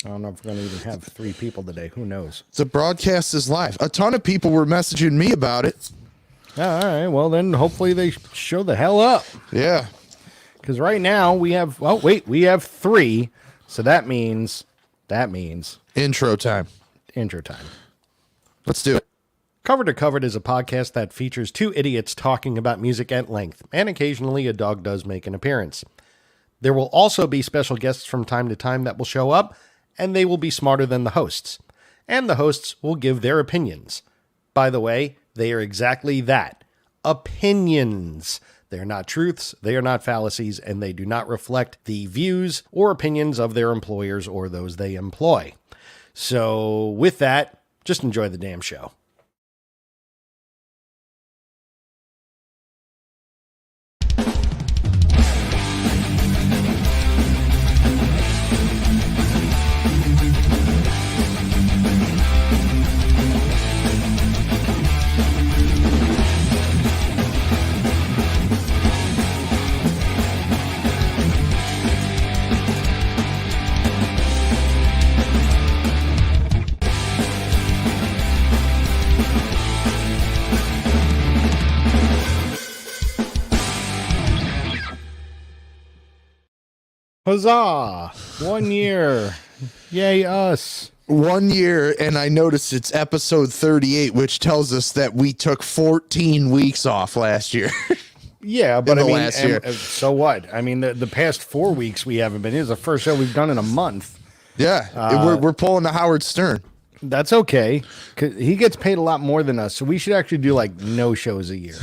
I don't know if we're going to even have 3 people today. Who knows? The broadcast is live. A ton of people were messaging me about it. All right. Well, then hopefully they show the hell up. Yeah. Because right now we have, we have 3. So that means Intro time. intro time. Let's do it. Cover to Covered is a podcast that features 2 idiots talking about music at length, and occasionally a dog does make an appearance. There will also be special guests from time to time that will show up, and they will be smarter than the hosts. And the hosts will give their opinions. By the way, they are exactly that. Opinions. They are not truths, they are not fallacies, and they do not reflect the views or opinions of their employers or those they employ. So with that, just enjoy the damn show. Huzzah! 1 year. Yay, us. 1 year, and I noticed it's episode 38, which tells us that we took 14 weeks off last year. Yeah, but I mean, last year. So what? I mean, the past 4 weeks we haven't been. This is the first show we've done in a month. Yeah, we're pulling the Howard Stern. That's okay. 'Cause he gets paid a lot more than us, so we should actually do like no shows a year.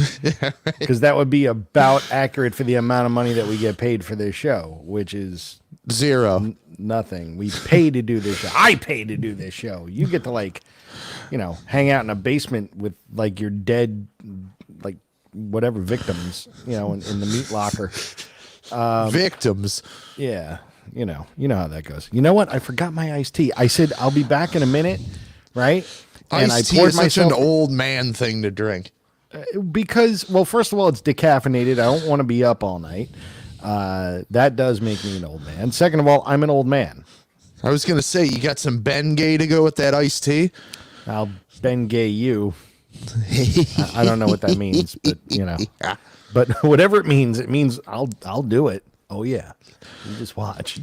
Because that would be about accurate for the amount of money that we get paid for this show, which is 0. nothing. We pay to do this show. I pay to do this show. You get to hang out in a basement with like your dead, like whatever victims, in the meat locker. Victims. Yeah. You know how that goes. You know what? I forgot my iced tea. I said I'll be back in a minute, right? And iced tea is such an old man thing to drink. Because, well, first of all, it's decaffeinated. I don't want to be up all night. That does make me an old man. Second of all, I'm an old man. I was going to say, you got some Bengay to go with that iced tea? I'll Bengay you. I don't know what that means, but, But whatever it means I'll do it. Oh, yeah. You just watch.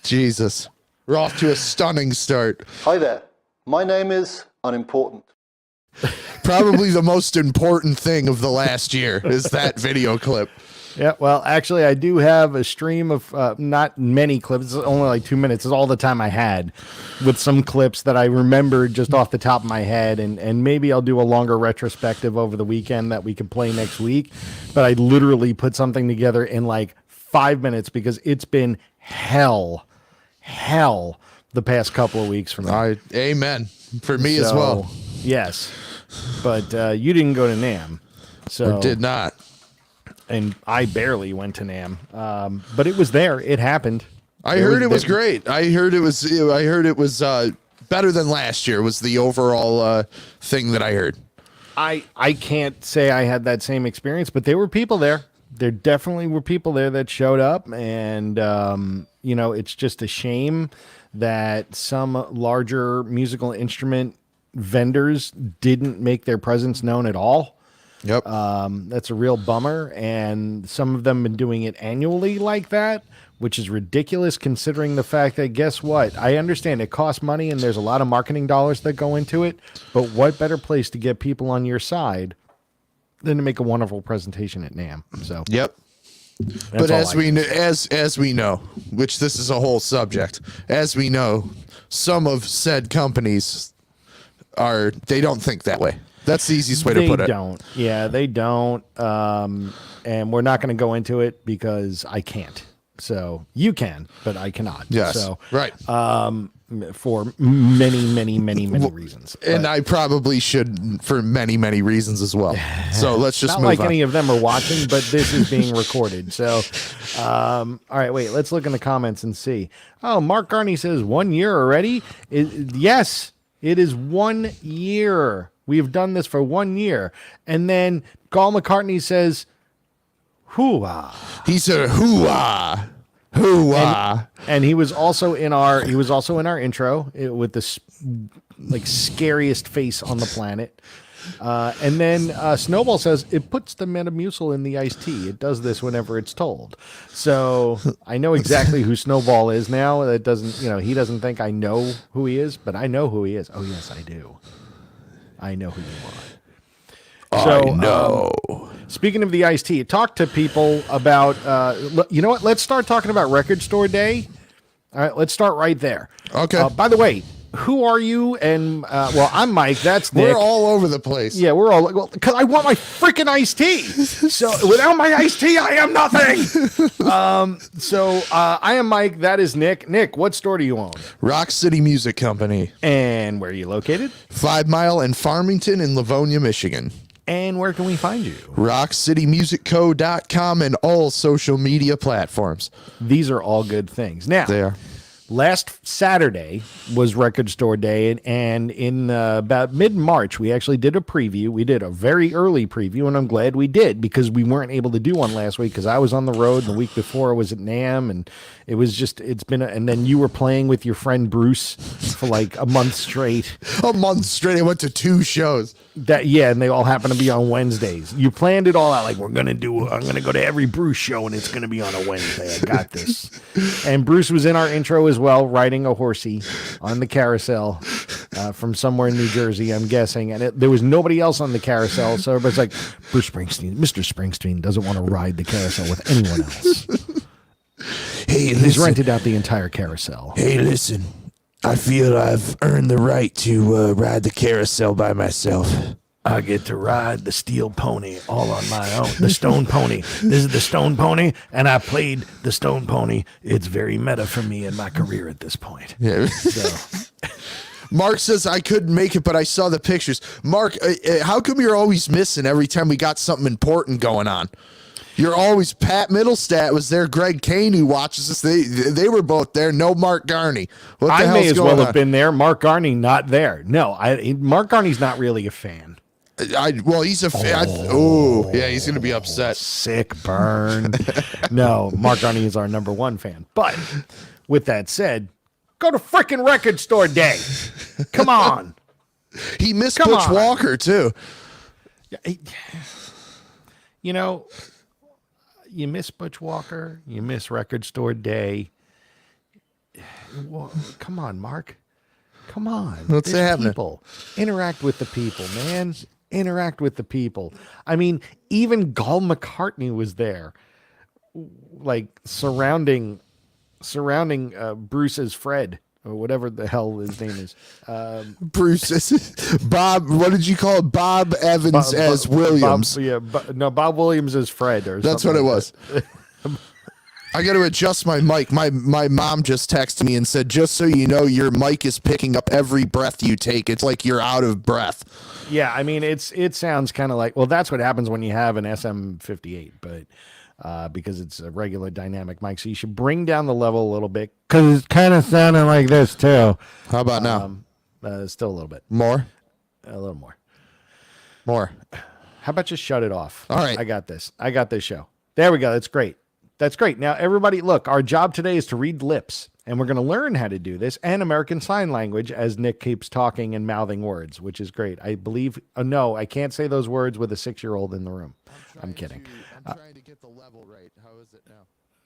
Jesus. We're off to a stunning start. Hi there. My name is Unimportant. Probably the most important thing of the last year is that video clip. Yeah, well, actually, I do have a stream of not many clips. It's only like 2 minutes. It's all the time I had with some clips that I remembered just off the top of my head. And maybe I'll do a longer retrospective over the weekend that we can play next week. But I literally put something together in like 5 minutes because it's been hell the past couple of weeks for me. Amen. For me as well. Yes. But you didn't go to NAMM. So I did not. And I barely went to NAMM, but it was there. It happened. I heard it was great. I heard it was better than last year. Was the overall thing that I heard. I can't say I had that same experience, but there were people there. There definitely were people there that showed up, and it's just a shame that some larger musical instrument vendors didn't make their presence known at all. Yep. That's a real bummer. And some of them have been doing it annually like that, which is ridiculous considering the fact that, guess what? I understand it costs money and there's a lot of marketing dollars that go into it, but what better place to get people on your side than to make a wonderful presentation at NAMM? So, yep. But as we know, which this is a whole subject, as we know, some of said companies they don't think that way. That's the easiest way to put it. They don't. Yeah, they don't. And we're not going to go into it because I can't. So you can, but I cannot. Yes. So, right. For many reasons. And I probably should for many reasons as well. So let's just not move like on. any of them are watching, but this is being recorded. So, all right, wait, let's look in the comments and see. Oh, Mark Garney says 1 year already. Yes, it is 1 year. We've done this for 1 year. And then Gall McCartney says, hoo-ah. He said, hoo-ah. And he was also in our intro with this like scariest face on the planet. And then Snowball says it puts the Metamucil in the iced tea. It does this whenever it's told. So I know exactly who Snowball is now. That doesn't, he doesn't think I know who he is, but I know who he is. Oh yes, I do. I know who you are. So, I know. Speaking of the iced tea, talk to people about. You know what? Let's start talking about Record Store Day. All right, let's start right there. Okay. By the way, who are you? And well, I'm Mike. That's Nick. We're all over the place. Yeah, we're all because I want my freaking iced tea. So without my iced tea, I am nothing. So I am Mike. That is Nick. Nick, what store do you own? Rock City Music Company. And where are you located? 5 Mile and Farmington in Livonia, Michigan. And where can we find you? RockCityMusicCo.com and all social media platforms. These are all good things. Now, they are. Last Saturday was Record Store Day, and in about mid-March, we actually did a preview. We did a very early preview, and I'm glad we did because we weren't able to do one last week because I was on the road. The week before, I was at NAMM, and it was just, and then you were playing with your friend Bruce for like a month straight. A month straight. I went to 2 shows. And they all happen to be on Wednesdays. You planned it all out like I'm going to go to every Bruce show and it's going to be on a Wednesday. I got this. And Bruce was in our intro as well, riding a horsey on the carousel from somewhere in New Jersey, I'm guessing. And there was nobody else on the carousel. So everybody's like, Mr. Springsteen doesn't want to ride the carousel with anyone else. Hey, he's rented out the entire carousel. Hey, listen. I feel I've earned the right to ride the carousel by myself. I get to ride the steel pony all on my own. The stone pony. This is the stone pony, and I played the stone pony. It's very meta for me in my career at this point. Yeah. So. Mark says I couldn't make it, but I saw the pictures. Mark, how come you're always missing every time we got something important going on? You're always Pat Middlestat was there. Greg Kane, who watches us, they were both there. No Mark Garney. What the I may as well on? have been there. Mark Garney not there. No, Mark Garney's not really a fan. Well, he's a fan. Oh, yeah, he's going to be upset. Sick burn. No, Mark Garney is our number 1 fan. But with that said, go to frickin' Record Store Day. Come on. He missed Butch Walker, too. You miss Butch Walker. You miss Record Store Day. Well, come on, Mark. Come on. What's happening? People. Interact with the people, man. Interact with the people. I mean, even Paul McCartney was there, like surrounding Bruce as Fred or whatever the hell his name is. Bruce, Bob. What did you call it? Bob Evans as Williams? Bob Williams as Fred. Or that's what it was. I got to adjust my mic. My mom just texted me and said, just so you know, your mic is picking up every breath you take. It's like you're out of breath. Yeah, I mean, it sounds kind of like, well, that's what happens when you have an SM58, but because it's a regular dynamic mic. So you should bring down the level a little bit because it's kind of sounding like this too. How about now? Still a little bit. More? A little more. More. How about just shut it off? All right. I got this. I got this show. There we go. That's great. That's great. Now, everybody, look, our job today is to read lips, and we're going to learn how to do this and American Sign Language as Nick keeps talking and mouthing words, which is great. I believe, no, I can't say those words with a 6-year-old in the room. I'm kidding. I'm trying to get the level right. How is it now?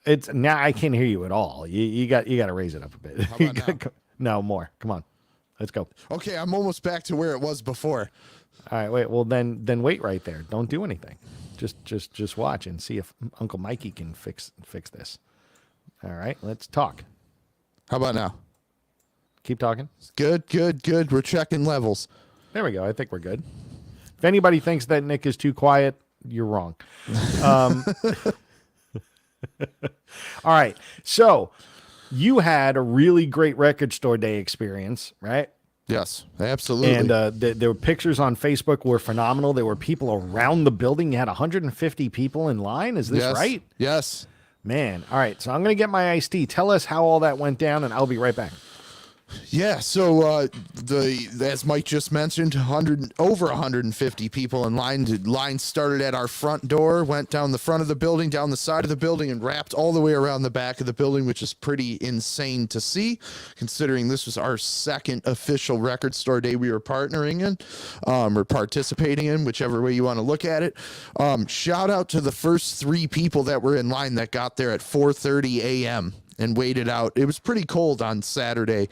It's now I can't hear you at all. You got to raise it up a bit. How about now? No, more. Come on. Let's go. Okay, I'm almost back to where it was before. All right, wait. Well, then wait right there. Don't do anything. Just watch and see if Uncle Mikey can fix this. All right, let's talk. How about now? Keep talking. Good. We're checking levels. There we go. I think we're good. If anybody thinks that Nick is too quiet, you're wrong. All right. So you had a really great Record Store Day experience, right? Yes, absolutely. And there were pictures on Facebook were phenomenal. There were people around the building. You had 150 people in line. Is this right? Yes. Man. All right. So I'm going to get my iced tea. Tell us how all that went down, and I'll be right back. Yeah, so as Mike just mentioned, over 150 people in line. The line started at our front door, went down the front of the building, down the side of the building, and wrapped all the way around the back of the building, which is pretty insane to see, considering this was our second official record store day we were partnering in, or participating in, whichever way you want to look at it. Shout out to the first 3 people that were in line that got there at 4:30 a.m. and waited out. It was pretty cold on Saturday.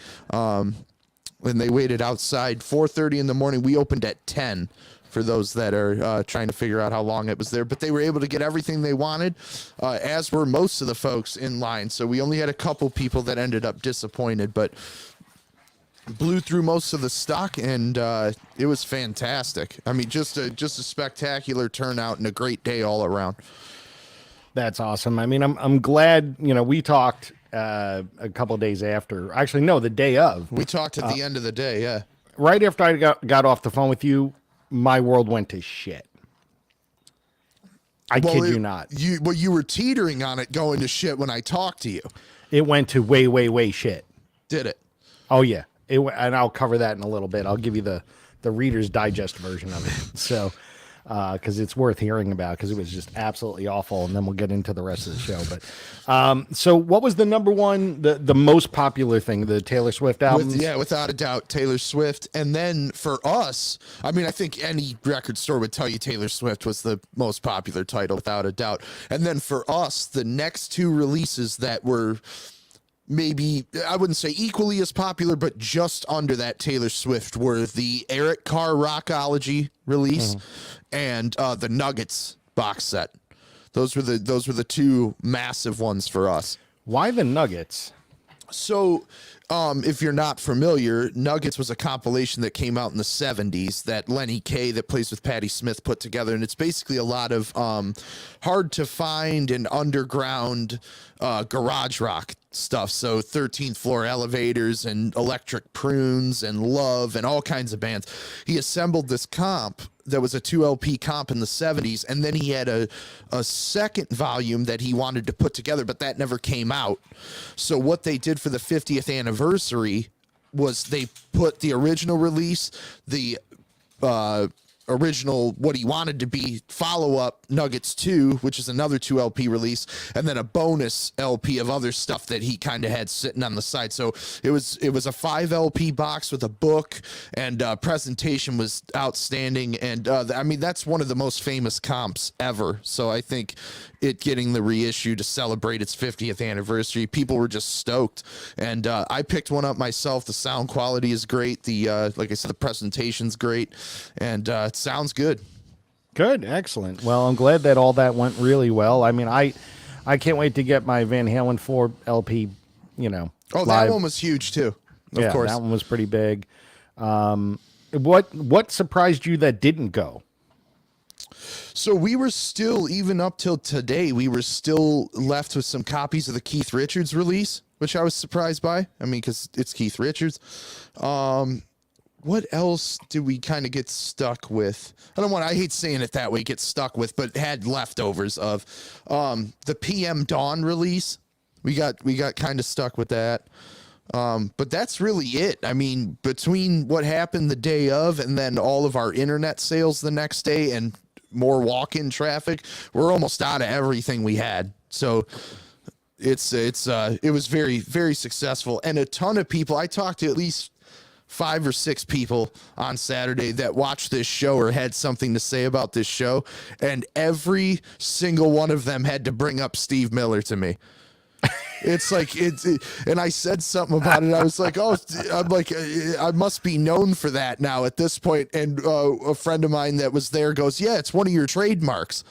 When they waited outside 4:30 in the morning. We opened at 10 for those that are trying to figure out how long it was there, but they were able to get everything they wanted, as were most of the folks in line. So we only had a couple people that ended up disappointed, but blew through most of the stock, and it was fantastic. I mean, just a spectacular turnout and a great day all around. That's awesome. I mean, I'm glad, we talked a couple of days after. Actually, no, the day of. We talked at the end of the day, yeah. Right after I got off the phone with you, my world went to shit. I kid you not. You were teetering on it going to shit when I talked to you. It went to way, way, way shit. Did it? Oh, yeah. And I'll cover that in a little bit. I'll give you the Reader's Digest version of it. So, because it's worth hearing about, because it was just absolutely awful. And then we'll get into the rest of the show. But so what was the number one, the most popular thing, the Taylor Swift album? Without a doubt, Taylor Swift. And then for us, I mean, I think any record store would tell you Taylor Swift was the most popular title, without a doubt. And then for us, the next 2 releases that were maybe, I wouldn't say equally as popular, but just under that Taylor Swift were the Eric Carr Rockology release and the Nuggets box set. Those were the 2 massive ones for us. Why the Nuggets? So, if you're not familiar, Nuggets was a compilation that came out in the 70s that Lenny Kaye, that plays with Patti Smith, put together. And it's basically a lot of hard to find and underground garage rock stuff. So 13th Floor Elevators and Electric Prunes and Love and all kinds of bands. He assembled this comp that was a 2 LP comp in the 70s, and then he had a second volume that he wanted to put together, but that never came out. So what they did for the 50th anniversary was they put the original release, the original, what he wanted to be follow-up Nuggets 2, which is another 2 LP release, and then a bonus LP of other stuff that he kind of had sitting on the side. So it was a 5 LP box with a book, and presentation was outstanding. And I mean, that's one of the most famous comps ever. So I think it getting the reissue to celebrate its 50th anniversary, people were just stoked. And I picked one up myself. The sound quality is great. The like I said, the presentation's great, and it sounds good. Good, excellent. Well, I'm glad that all that went really well. I mean, I can't wait to get my Van Halen 4 LP. Oh, live. That one was huge too. Of course, that one was pretty big. What surprised you that didn't go? So we were still, even up till today, we were still left with some copies of the Keith Richards release, which I was surprised by. I mean, because it's Keith Richards. What else did we kind of get stuck with? I hate saying it that way, get stuck with, but had leftovers of the PM Dawn release. We got kind of stuck with that. But that's really it. I mean, between what happened the day of and then all of our internet sales the next day and more walk-in traffic, we're almost out of everything we had. So it was very, very successful, and a ton of people. I talked to at least 5 or 6 people on Saturday that watched this show or had something to say about this show, and every single one of them had to bring up Steve Miller to me. It's like and I said something about it. I was like, I'm like, I must be known for that now at this point. And a friend of mine that was there goes, yeah, it's one of your trademarks,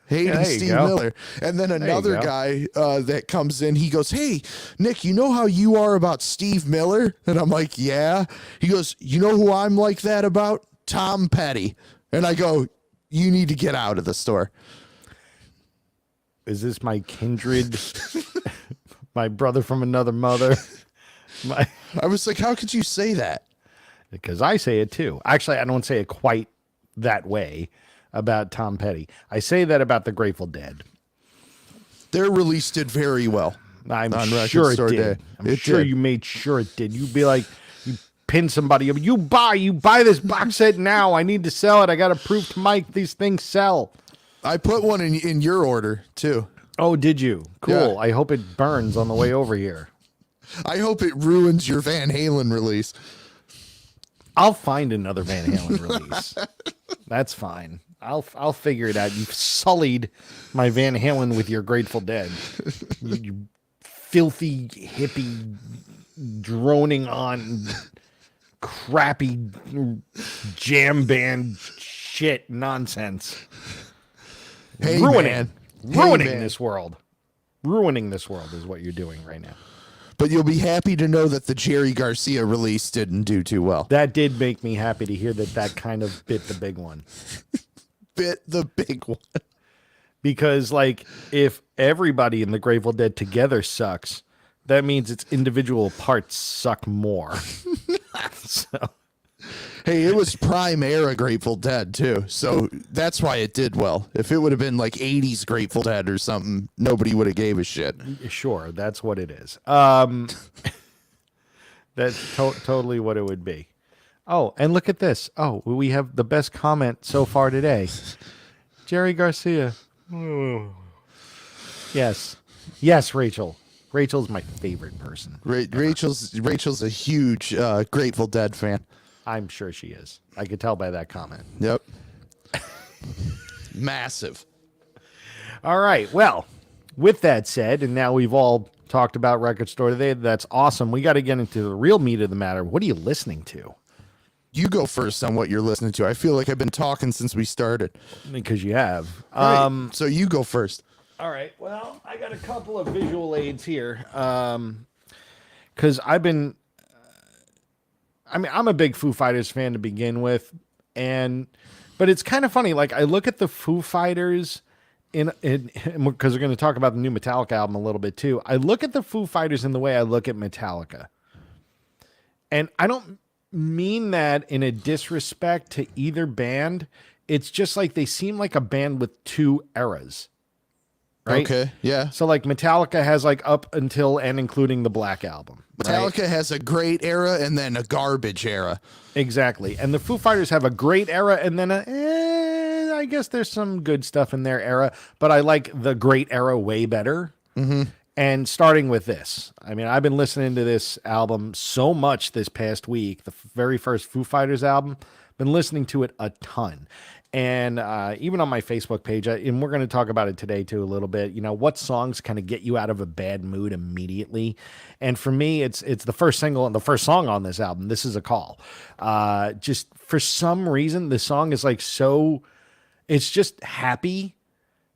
hating Steve Miller. And then another guy that comes in, he goes, hey, Nick, you know how you are about Steve Miller? And I'm like, yeah. He goes, you know who I'm like that about? Tom Petty. And I go, you need to get out of the store. Is this my kindred? My brother from another mother? I was like, how could you say that? Because I say it too. Actually, I don't say it quite that way about Tom Petty. I say that about the Grateful Dead. Their release did very well. I'm on Record sure it Store did. Day. I'm It sure did. you made sure it did. You'd be like, you pin somebody. You buy this box set now. I need to sell it. I got to prove to Mike these things sell. I put one in your order too. Oh, did you? Cool. Yeah. I hope it burns on the way over here. I hope it ruins your Van Halen release. I'll find another Van Halen release. That's fine. I'll figure it out. You've sullied my Van Halen with your Grateful Dead. You filthy hippie droning on crappy jam band shit nonsense. Hey, Ruining man. ruining Hey, man. this world. Ruining this world is what you're doing right now. But you'll be happy to know that the Jerry Garcia release didn't do too well. That did make me happy to hear that kind of bit the big one. Bit the big one. Because, like, if everybody in the Grateful Dead together sucks, that means its individual parts suck more. So, Hey, it was prime era Grateful Dead too, so that's why it did well. If it would have been like 80s Grateful Dead or something, nobody would have gave a shit. sure, that's what it is. That's totally what it would be. Oh, and look at this. Oh, we have the best comment so far today. Jerry Garcia. Yes. Yes, Rachel. Rachel's my favorite person. Rachel's a huge Grateful Dead fan. I'm sure she is. I could tell by that comment. Yep. Massive. All right. Well, with that said, and now we've all talked about Record Store Today, that's awesome. We got to get into the real meat of the matter. What are you listening to? You go first on what you're listening to. I feel like I've been talking since we started. Because you have. Right. So you go first. All right. Well, I got a couple of visual aids here. Because I've been... I'm a big Foo Fighters fan to begin with. But it's kind of funny. Like, I look at the Foo Fighters... because we're going to talk about the new Metallica album a little bit too. I look at the Foo Fighters in the way I look at Metallica. And I don't mean that in a disrespect to either band. It's just like they seem like a band with two eras. Right? Okay, yeah. So like Metallica has like up until and including the Black Album. Metallica has a great era and then a garbage era. Exactly. And the Foo Fighters have a great era and then I guess there's some good stuff in their era, but I like the great era way better. Mm-hmm. And starting with this, I mean, I've been listening to this album so much this past week, the very first Foo Fighters album, been listening to it a ton. And even on my Facebook page, and we're going to talk about it today too a little bit, you know, what songs kind of get you out of a bad mood immediately. And for me, it's the first single and the first song on this album. This Is a Call. Just for some reason, the song is like so, it's just happy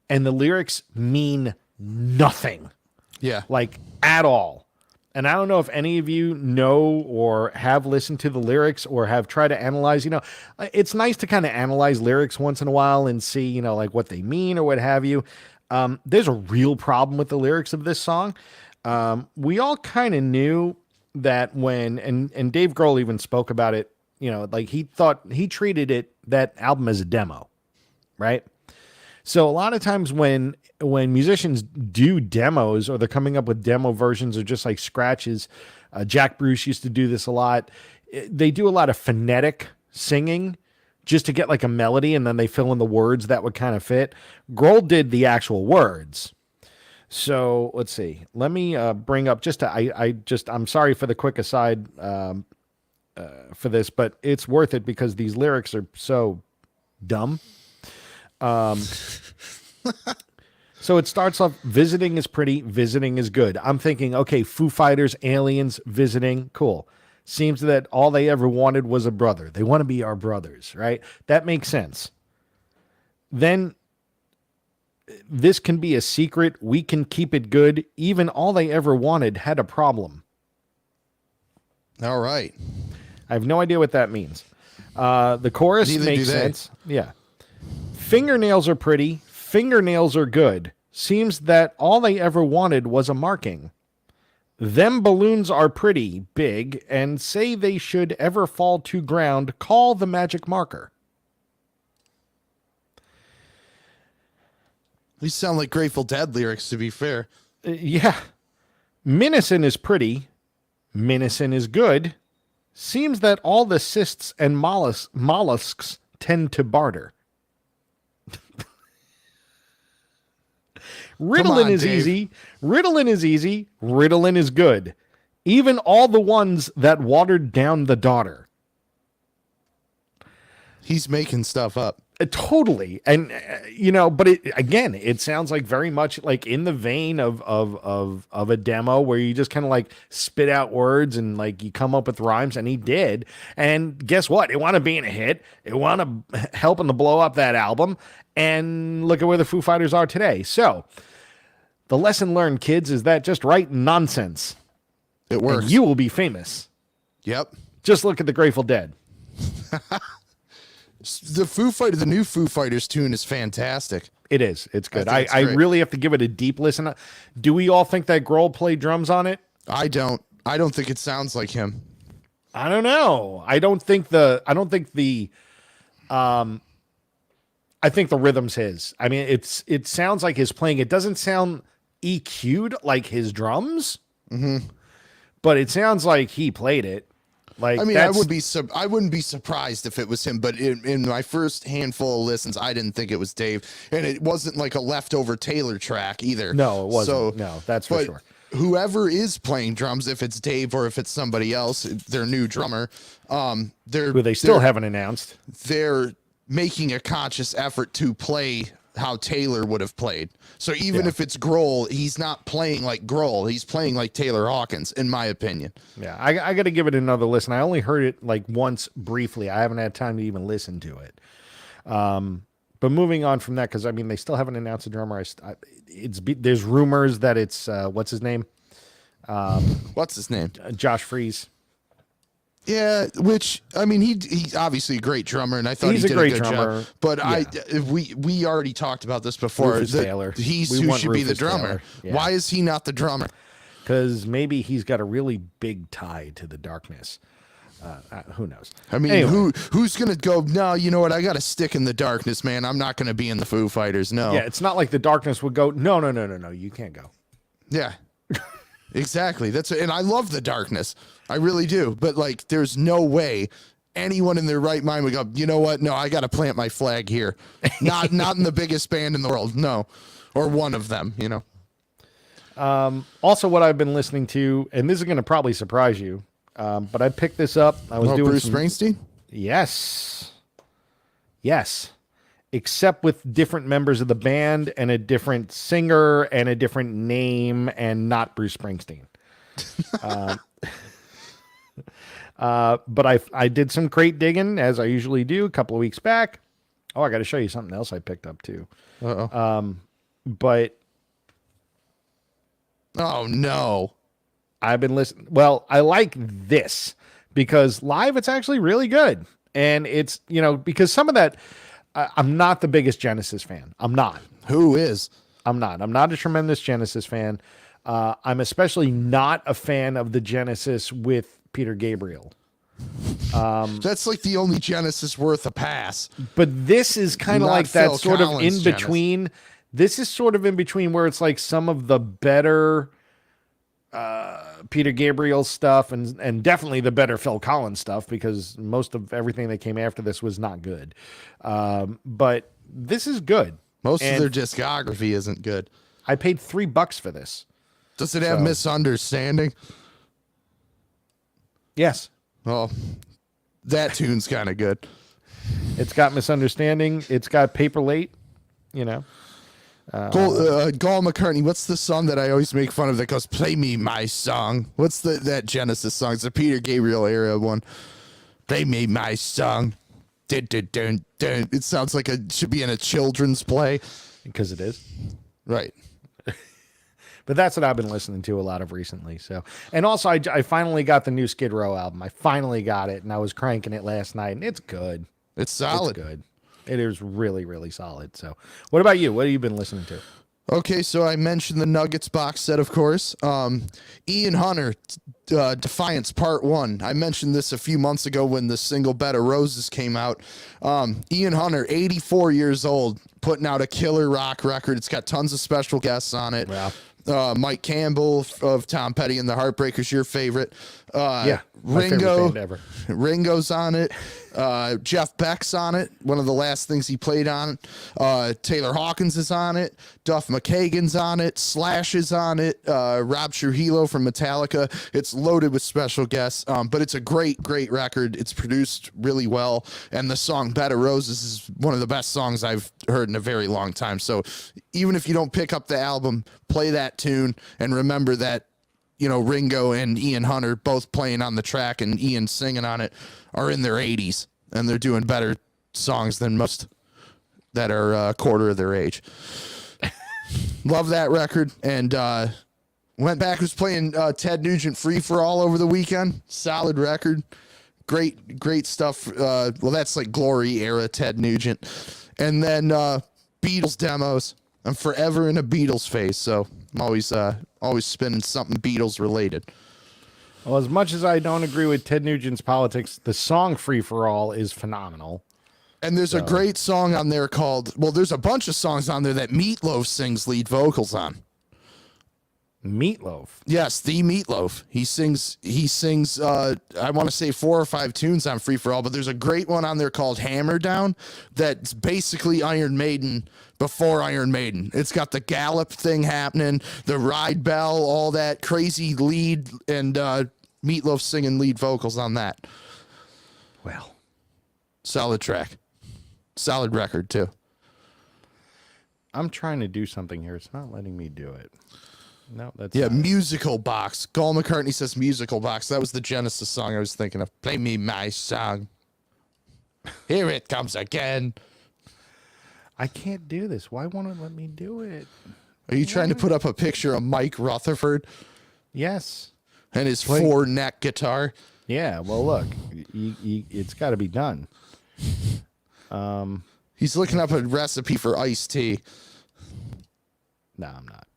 and the lyrics mean nothing. Yeah. Like at all. And I don't know if any of you know or have listened to the lyrics or have tried to analyze, you know, it's nice to kind of analyze lyrics once in a while and see, you know, like what they mean or what have you. There's a real problem with the lyrics of this song. We all kind of knew that when, and Dave Grohl even spoke about it, you know, like he treated that album as a demo, right? So a lot of times when musicians do demos or they're coming up with demo versions or just like scratches, Jack Bruce used to do this a lot. They do a lot of phonetic singing just to get like a melody and then they fill in the words that would kind of fit. Grohl did the actual words. So let's see. Let me bring up I'm sorry for the quick aside for this, but it's worth it because these lyrics are so dumb. So it starts off, visiting is pretty, visiting is good. I'm thinking, okay, Foo Fighters, aliens, visiting, cool. Seems that all they ever wanted was a brother. They want to be our brothers, right? That makes sense. Then this can be a secret. We can keep it good. Even all they ever wanted had a problem. All right. I have no idea what that means. The chorus Neither makes do they. sense. Yeah. Fingernails are pretty. Fingernails are good. Seems that all they ever wanted was a marking. Them balloons are pretty big and say they should ever fall to ground. Call the magic marker. These sound like Grateful Dead lyrics, to be fair. Yeah. Minison is pretty. Minison is good. Seems that all the cysts and mollusks tend to barter. Ritalin is Dave. easy. Ritalin is easy. Ritalin is good. Even all the ones that watered down the daughter. He's making stuff up. Totally. And, but it sounds like very much like in the vein of a demo where you just kind of like spit out words and like you come up with rhymes, and he did. And guess what? It wound up being a hit. It wound up helping to blow up that album. And look at where the Foo Fighters are today. So the lesson learned, kids, is that just write nonsense. It works. And you will be famous. Yep. Just look at the Grateful Dead. The new Foo Fighters tune is fantastic. It is. It's good. I I really have to give it a deep listen. Do we all think that Grohl played drums on it? I don't think it sounds like him. I don't know. I think the rhythm's his. I mean, it sounds like his playing. It doesn't sound EQ'd like his drums, but it sounds like he played it. Like, I mean, I wouldn't be surprised if it was him, but in my first handful of listens, I didn't think it was Dave, and it wasn't like a leftover Taylor track either. No, it wasn't. No, that's for sure. Whoever is playing drums, if it's Dave or if it's somebody else, their new drummer, who they still haven't announced. They're making a conscious effort to play how Taylor would have played. So even if it's Grohl, he's not playing like Grohl. He's playing like Taylor Hawkins, in my opinion. Yeah, I got to give it another listen. I only heard it like once briefly. I haven't had time to even listen to it. But moving on from that, because I mean, they still haven't announced a drummer. There's rumors that it's what's his name? What's his name? Josh Freese. Yeah, which I mean, he's obviously a great drummer, and I thought he's he did a great good drummer. job. But we already talked about this before. Rufus Taylor. Who should be the drummer? Yeah. Why is he not the drummer? Because maybe he's got a really big tie to the darkness. Who knows? I mean, anyway. who's gonna go? No, you know what? I got to stick in the darkness, man. I'm not gonna be in the Foo Fighters. No. Yeah, it's not like the darkness would go. No. You can't go. Yeah. Exactly. And I love the darkness. I really do. But like, there's no way anyone in their right mind would go, you know what? No, I got to plant my flag here. Not in the biggest band in the world. No. Or one of them, Also, what I've been listening to, and this is going to probably surprise you, but I picked this up. I was doing Bruce Springsteen? Yes. Except with different members of the band and a different singer and a different name and not Bruce Springsteen. But I did some crate digging, as I usually do, a couple of weeks back. Oh, I got to show you something else I picked up too. But oh no, I've been listening. Well, I like this because live it's actually really good, and it's because some of that. I'm not the biggest Genesis fan. I'm not. Who is? I'm not. I'm not a tremendous Genesis fan. I'm especially not a fan of the Genesis with Peter Gabriel. That's like the only Genesis worth a pass. But this is kind of like that sort of in between. Genesis. This is sort of in between where it's like some of the better Peter Gabriel stuff and definitely the better Phil Collins stuff, because most of everything that came after this was not good. But this is good. Most of their discography isn't good. I paid $3 for this. Does it have Misunderstanding? Yes. Well, that tune's kind of good. It's got Misunderstanding. It's got Paper Late, Paul McCartney, what's the song that I always make fun of that goes, play me my song? What's that Genesis song? It's a Peter Gabriel era one. Play me my song. Dun, dun, dun, dun. It sounds like it should be in a children's play. Because it is. Right. But that's what I've been listening to a lot of recently. So, and also I finally got the new Skid Row album. I finally got it, and I was cranking it last night, and it's good. It's solid. It's good. It is really, really solid. So what about you? What have you been listening to? Okay, so I mentioned the Nuggets box set, of course. Ian Hunter, Defiance Part 1. I mentioned this a few months ago when the single Bed of Roses came out. Ian Hunter, 84 years old, putting out a killer rock record. It's got tons of special guests on it. Wow. Mike Campbell of Tom Petty and the Heartbreakers, your favorite. Yeah, my favorite band ever. Ringo's on it. Jeff Beck's on it. One of the last things he played on. Taylor Hawkins is on it. Duff McKagan's on it. Slash is on it. Rob Trujillo from Metallica. It's loaded with special guests, but it's a great, great record. It's produced really well, and the song Bed of Roses is one of the best songs I've heard in a very long time. So even if you don't pick up the album, play that tune and remember that, you know, Ringo and Ian Hunter both playing on the track and Ian singing on it are in their 80s, and they're doing better songs than most that are a quarter of their age. Love that record. And went back, was playing Ted Nugent Free for All over the weekend. Solid record. Great stuff. Well, that's like glory era Ted Nugent. And then Beatles demos. I'm forever in a Beatles phase, so I'm always spinning something Beatles related. Well, as much as I don't agree with Ted Nugent's politics, the song Free for All is phenomenal. And there's a great song on there called, well, there's a bunch of songs on there that Meatloaf sings lead vocals on. Meatloaf? Yes, the Meatloaf. He sings, I want to say 4 or 5 tunes on Free for All, but there's a great one on there called Hammer Down that's basically Iron Maiden before Iron Maiden. It's got the gallop thing happening, the ride bell, all that crazy lead, and Meatloaf singing lead vocals on that. Well, solid track. Solid record, too. I'm trying to do something here. It's not letting me do it. No, that's yeah, not Musical Box. Paul McCartney says Musical Box. That was the Genesis song I was thinking of. Play me my song. Here it comes again. I can't do this. Why won't it let me do it? Are you trying to put up a picture of Mike Rutherford? Yes. And his 4-neck guitar? Yeah, well, look, it's got to be done. He's looking up a recipe for iced tea. No, I'm not.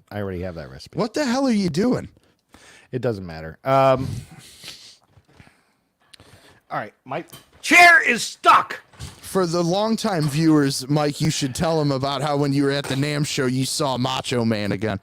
I already have that recipe. What the hell are you doing? It doesn't matter. All right, my chair is stuck. For the longtime viewers, Mike, you should tell them about how when you were at the NAMM show, you saw Macho Man again.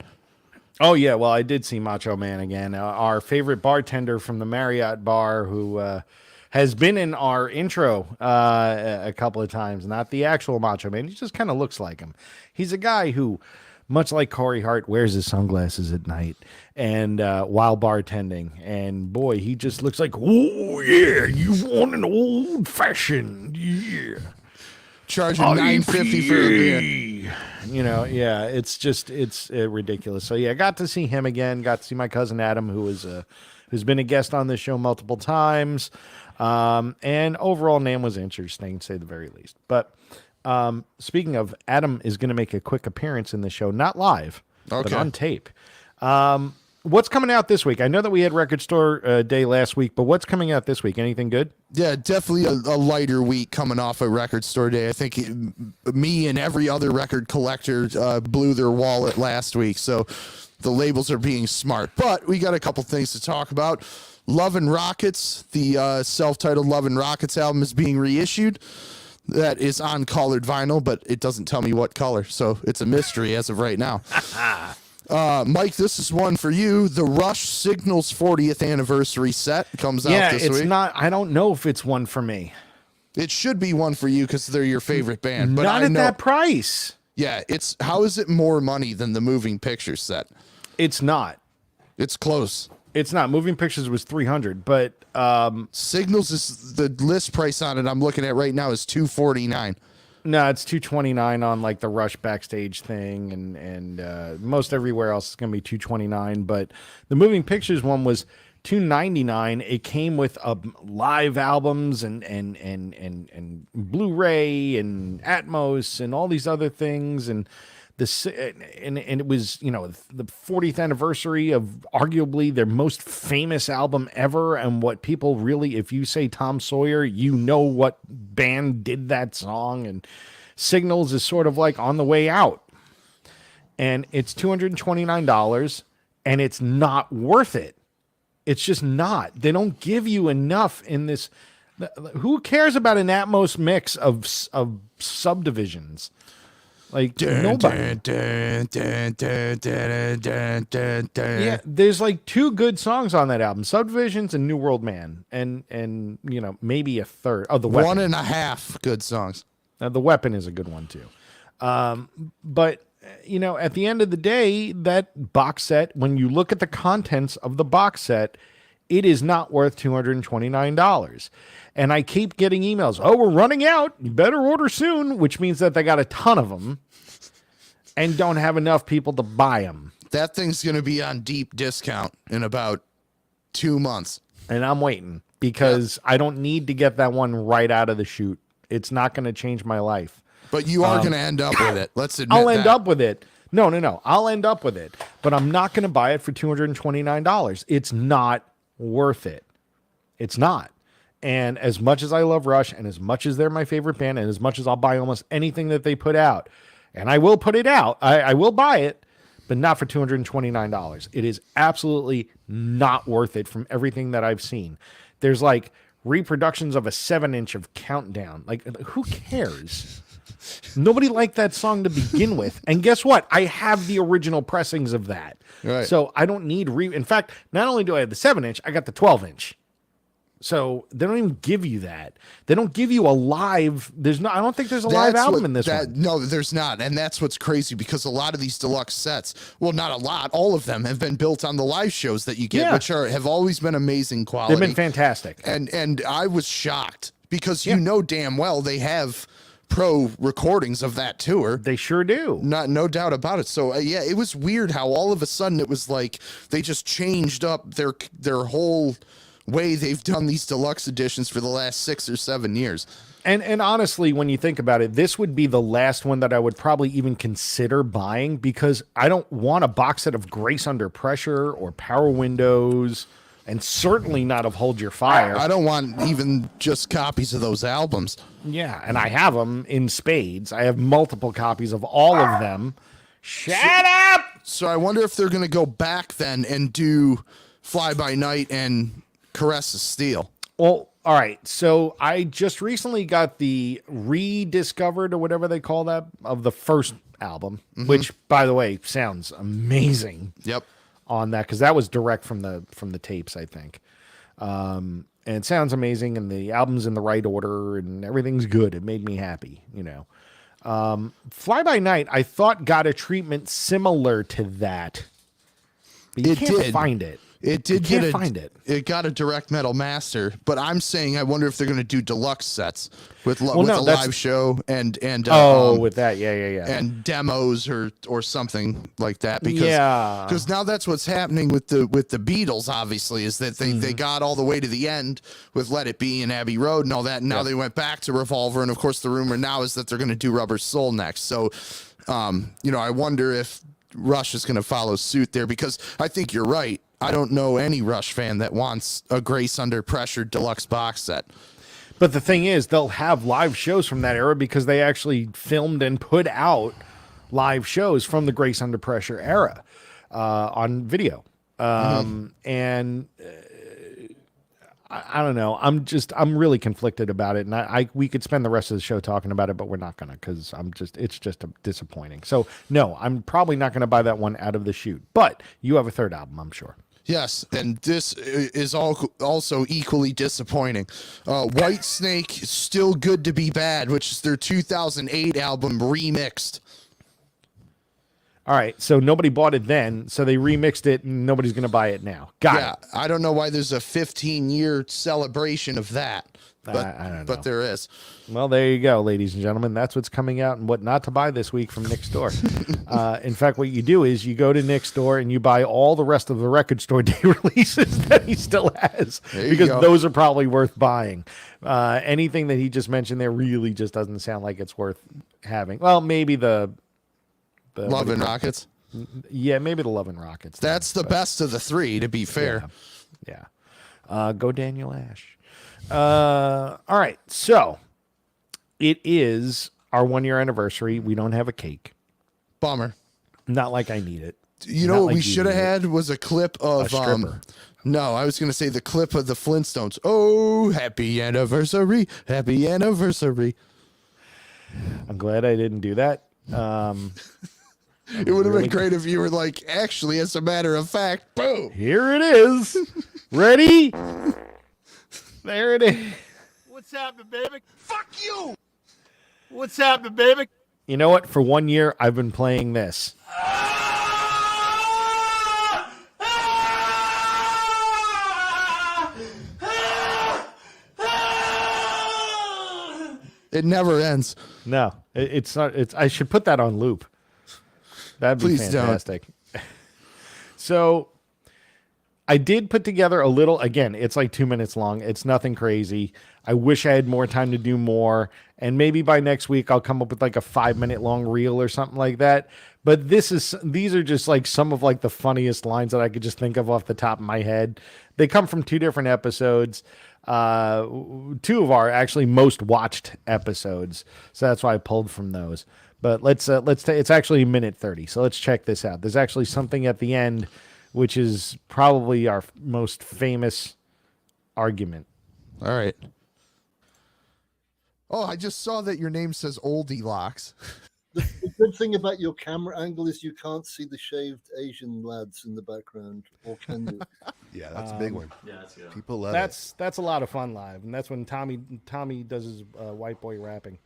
Oh, yeah, well, I did see Macho Man again. Our favorite bartender from the Marriott bar who has been in our intro a couple of times. Not the actual Macho Man. He just kind of looks like him. He's a guy who, much like Corey Hart, wears his sunglasses at night and while bartending. And boy, he just looks like, oh yeah, you want an old fashioned, yeah. Charging $9.50 for a beer. You know, yeah, it's ridiculous. So yeah, I got to see him again. Got to see my cousin Adam, who's been a guest on this show multiple times. And overall, NAMM was interesting, to say the very least. But speaking of, Adam is going to make a quick appearance in the show, not live, but on tape. What's coming out this week? I know that we had Record Store Day last week, but what's coming out this week? Anything good? Yeah, definitely a lighter week coming off of Record Store Day. I think me and every other record collector blew their wallet last week, so the labels are being smart. But we got a couple things to talk about. Love and Rockets, the self-titled Love and Rockets album is being reissued. That is on colored vinyl, but it doesn't tell me what color, so it's a mystery as of right now. Mike, this is one for you. The Rush Signals 40th anniversary set comes out this week. Yeah, it's not. I don't know if it's one for me. It should be one for you because they're your favorite band. But not at that price. Yeah, how is it more money than the Moving Pictures set? It's not. It's close. It's not. Moving Pictures was $300, but Signals is the list price on it I'm looking at right now is $249. No, it's $229 on like the Rush backstage thing, and most everywhere else is going to be $229. But the Moving Pictures one was $299. It came with live albums and Blu-ray and Atmos and all these other things, and it was, you know, the 40th anniversary of arguably their most famous album ever. And what people really, if you say Tom Sawyer, you know what band did that song. And Signals is sort of like on the way out. And it's $229, and it's not worth it. It's just not. They don't give you enough in this. Who cares about an Atmos mix of subdivisions? Like nobody. Yeah, there's like 2 good songs on that album: Subdivisions and New World Man, and maybe a third. Oh, the Weapon. 1.5 good songs. The Weapon is a good one too. But at the end of the day, that box set, when you look at the contents of the box set, it is not worth $229. And I keep getting emails. Oh, we're running out. You better order soon, which means that they got a ton of them and don't have enough people to buy them. That thing's going to be on deep discount in about 2 months. And I'm waiting because I don't need to get that one right out of the chute. It's not going to change my life. But you are going to end up with it. Let's admit I'll end up with it. No. I'll end up with it. But I'm not going to buy it for $229. It's not worth it. It's not. And as much as I love Rush, and as much as they're my favorite band, and as much as I'll buy almost anything that they put out, and I will put it out, I will buy it, but not for $229. It is absolutely not worth it from everything that I've seen. There's like reproductions of a 7-inch of Countdown. Like, who cares? Nobody liked that song to begin with. And guess what? I have the original pressings of that. Right. So I don't need in fact, not only do I have the 7-inch, I got the 12-inch. So they don't even give you that. They don't give you a live. I don't think there's a live album in this one. No, there's not. And that's what's crazy, because a lot of these deluxe sets, well, not a lot, all of them have been built on the live shows that you get, which have always been amazing quality. They've been fantastic. And I was shocked because damn well they have pro recordings of that tour. They sure do. No doubt about it. So it was weird how all of a sudden it was like they just changed up their whole way they've done these deluxe editions for the last 6 or 7 years. And honestly, when you think about it, this would be the last one that I would probably even consider buying, because I don't want a box set of Grace Under Pressure or Power Windows, and certainly not of Hold Your Fire. I don't want even just copies of those albums. Yeah, and I have them in spades. I have multiple copies of all of them. Shut up! So I wonder if they're going to go back then and do Fly By Night and Caress of Steel. Well, all right. So I just recently got the rediscovered, or whatever they call that, of the first album, which, by the way, sounds amazing. Yep. On that, because that was direct from the tapes, I think. And it sounds amazing, and the album's in the right order, and everything's good. It made me happy, Fly By Night, I thought, got a treatment similar to that. But you can't find it. It did It got a direct metal master, but I'm saying I wonder if they're going to do deluxe sets with a live show and with that, yeah, and demos or something like that, because now that's what's happening with the Beatles. Obviously, is that they got all the way to the end with Let It Be and Abbey Road and all that, and now they went back to Revolver, and of course the rumor now is that they're going to do Rubber Soul next. So, I wonder if Rush is going to follow suit there, because I think you're right. I don't know any Rush fan that wants a Grace Under Pressure deluxe box set. But the thing is, they'll have live shows from that era, because they actually filmed and put out live shows from the Grace Under Pressure era on video. And I don't know. I'm really conflicted about it, and we could spend the rest of the show talking about it, but we're not gonna, because it's just disappointing. So no, I'm probably not gonna buy that one out of the chute. But you have a third album, I'm sure. Yes, and this is also equally disappointing. White Snake, Still Good to Be Bad, which is their 2008 album remixed. All right, so nobody bought it then, so they remixed it, and nobody's going to buy it now. Got it. I don't know why there's a 15-year celebration of that, but, I don't know. But there is. Well, there you go, ladies and gentlemen. That's what's coming out and what not to buy this week from Nick's Store. In fact, what you do is you go to Nick's Store and you buy all the rest of the Record Store Day releases that he still has, because those are probably worth buying. Anything that he just mentioned there really just doesn't sound like it's worth having. Well, maybe the Love and Rockets. Yeah, maybe the Love and Rockets. That's the best of the three, to be fair. Yeah. Go Daniel Ash. All right, so it is our 1-year anniversary. We don't have a cake. Bummer. Not like I need it. You know what we should have had was a clip of a stripper. No, I was going to say the clip of the Flintstones. Oh, happy anniversary. Happy anniversary. I'm glad I didn't do that. It would have been great if you were like, actually, as a matter of fact, boom. Here it is. Ready? There it is. What's happening, baby? Fuck you! What's happening, baby? You know what? For 1 year, I've been playing this. It never ends. No, it's not. I should put that on loop. That'd be Please fantastic. So I did put together a little, again, it's like 2 minutes long. It's nothing crazy. I wish I had more time to do more. And maybe by next week, I'll come up with like a 5-minute long reel or something like that. But these are just like some of like the funniest lines that I could just think of off the top of my head. They come from 2 different episodes. 2 of our actually most watched episodes. So that's why I pulled from those. But it's actually 1:30. So let's check this out. There's actually something at the end, which is probably our most famous argument. All right. Oh, I just saw that your name says Oldie Locks. The good thing about your camera angle is you can't see the shaved Asian lads in the background, or can you? Yeah, that's a big one. Yeah, that's good. People love That's a lot of fun live, and that's when Tommy does his white boy rapping.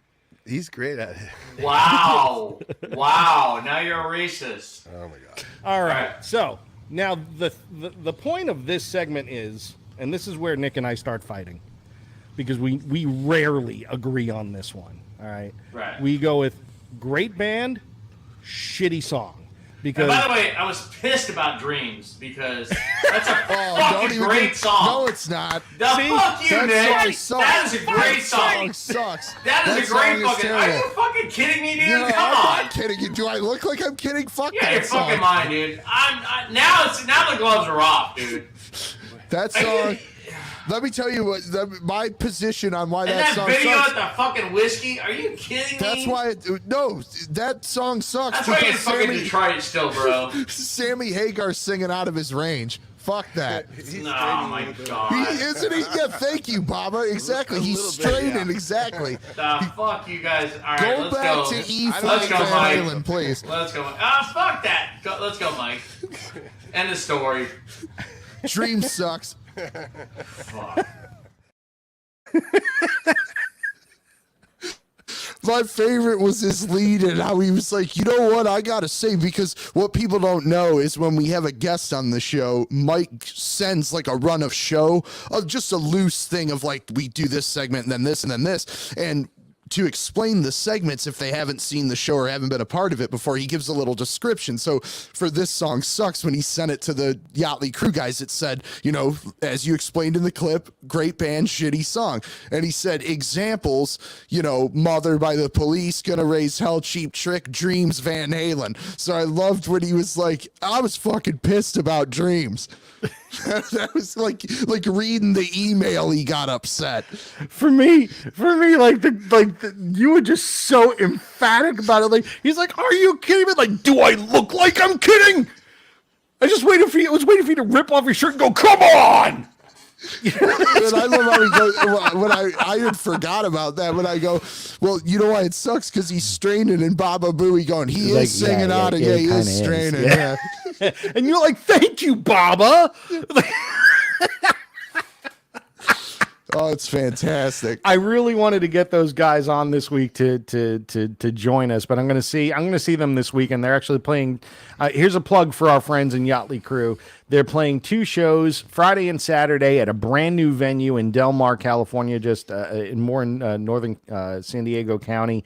it. He's great at it. Wow. Wow. Now you're a racist. Oh my god. All right. So now the point of this segment is, and this is where Nick and I start fighting, because we rarely agree on this one. All right. Right. We go with great band, shitty song. Because And by the way, I was pissed about Dreams because that's a fucking great song. No, it's not. Fuck you, that Nick. song That is a great song song. sucks. That is a great song fucking. Are you terrible. fucking kidding me, dude? No, Come I'm on. not kidding you. Do I look like I'm kidding? Fuck Yeah, that you're song. fucking mine, dude. Now the gloves are off, dude. That song. Let me tell you what my position on why And that that song video sucks. at the fucking whiskey. Are you kidding me? That's why. No, that song sucks That's why you're in because fucking Detroit still, bro. Sammy Hagar's singing out of his range. Fuck that. Oh my god. Isn't he? Yeah, thank you, Baba. Exactly. He's straining. Exactly. The fuck you guys. All right, Go let's back go. to E Let's flat go, Van Mike. Halen, please. Let's go. Fuck that. Let's go, Mike. End of story. Dream sucks. Fuck. My favorite was his lead and how he was like, you know what, I gotta say, because what people don't know is when we have a guest on the show, Mike sends like a run of show of just a loose thing of like, we do this segment and then this and then this. And to explain the segments, if they haven't seen the show or haven't been a part of it before, he gives a little description. So for This Song Sucks, when he sent it to the Yachtly crew guys, it said, you know, as you explained in the clip, great band, shitty song. And he said examples, you know, Mother by the Police, Gonna Raise Hell, Cheap Trick, Dreams, Van Halen. So I loved when he was like, I was fucking pissed about Dreams. That was like reading the email, he got upset. For me, you were just so emphatic about it. Like, he's like, "Are you kidding me? Like, do I look like I'm kidding? I was waiting for you to rip off your shirt and go, come on!" And I love how he goes, when I had forgot about that, when I go, well, you know why it sucks? Because he's straining and Baba Booey going, he is singing out of, he is straining. Yeah. And you're like, thank you, Baba. Oh, it's fantastic. I really wanted to get those guys on this week to join us, but I'm going to see them this week, and they're actually playing. Here's a plug for our friends in Yachtly Crew. They're playing 2 shows, Friday and Saturday, at a brand new venue in Del Mar, California, just in northern San Diego County.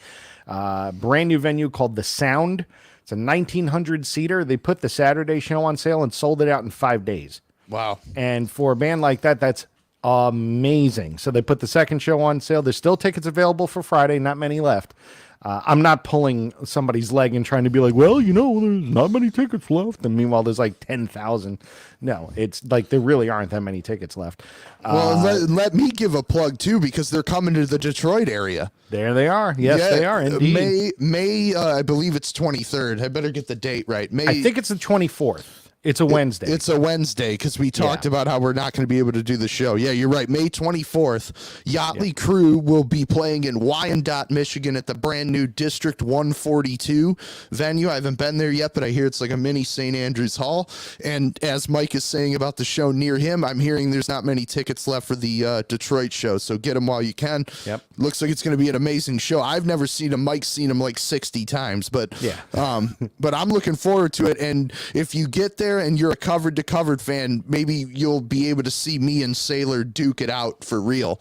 Brand new venue called The Sound. It's a 1,900 seater. They put the Saturday show on sale and sold it out in 5 days. Wow. And for a band like that, that's amazing. So they put the second show on sale. There's still tickets available for Friday, not many left. I'm not pulling somebody's leg and trying to be like, well, you know, there's not many tickets left. And meanwhile, there's like 10,000. No, it's like there really aren't that many tickets left. Well, let me give a plug too, because they're coming to the Detroit area. There they are. Yes, Yeah, they are. Indeed. May I believe it's 23rd. I better get the date right. I think it's the 24th. It's a Wednesday. It's a Wednesday because we talked about how we're not going to be able to do the show. Yeah, you're right. May 24th, Yachtly Crew will be playing in Wyandotte, Michigan at the brand new District 142 venue. I haven't been there yet, but I hear it's like a mini St. Andrews Hall. And as Mike is saying about the show near him, I'm hearing there's not many tickets left for the Detroit show, so get them while you can. Yep. Looks like it's going to be an amazing show. I've never seen him. Mike's seen him like 60 times, but but I'm looking forward to it. And if you get there and you're a covered to covered fan, maybe you'll be able to see me and Sailor duke it out for real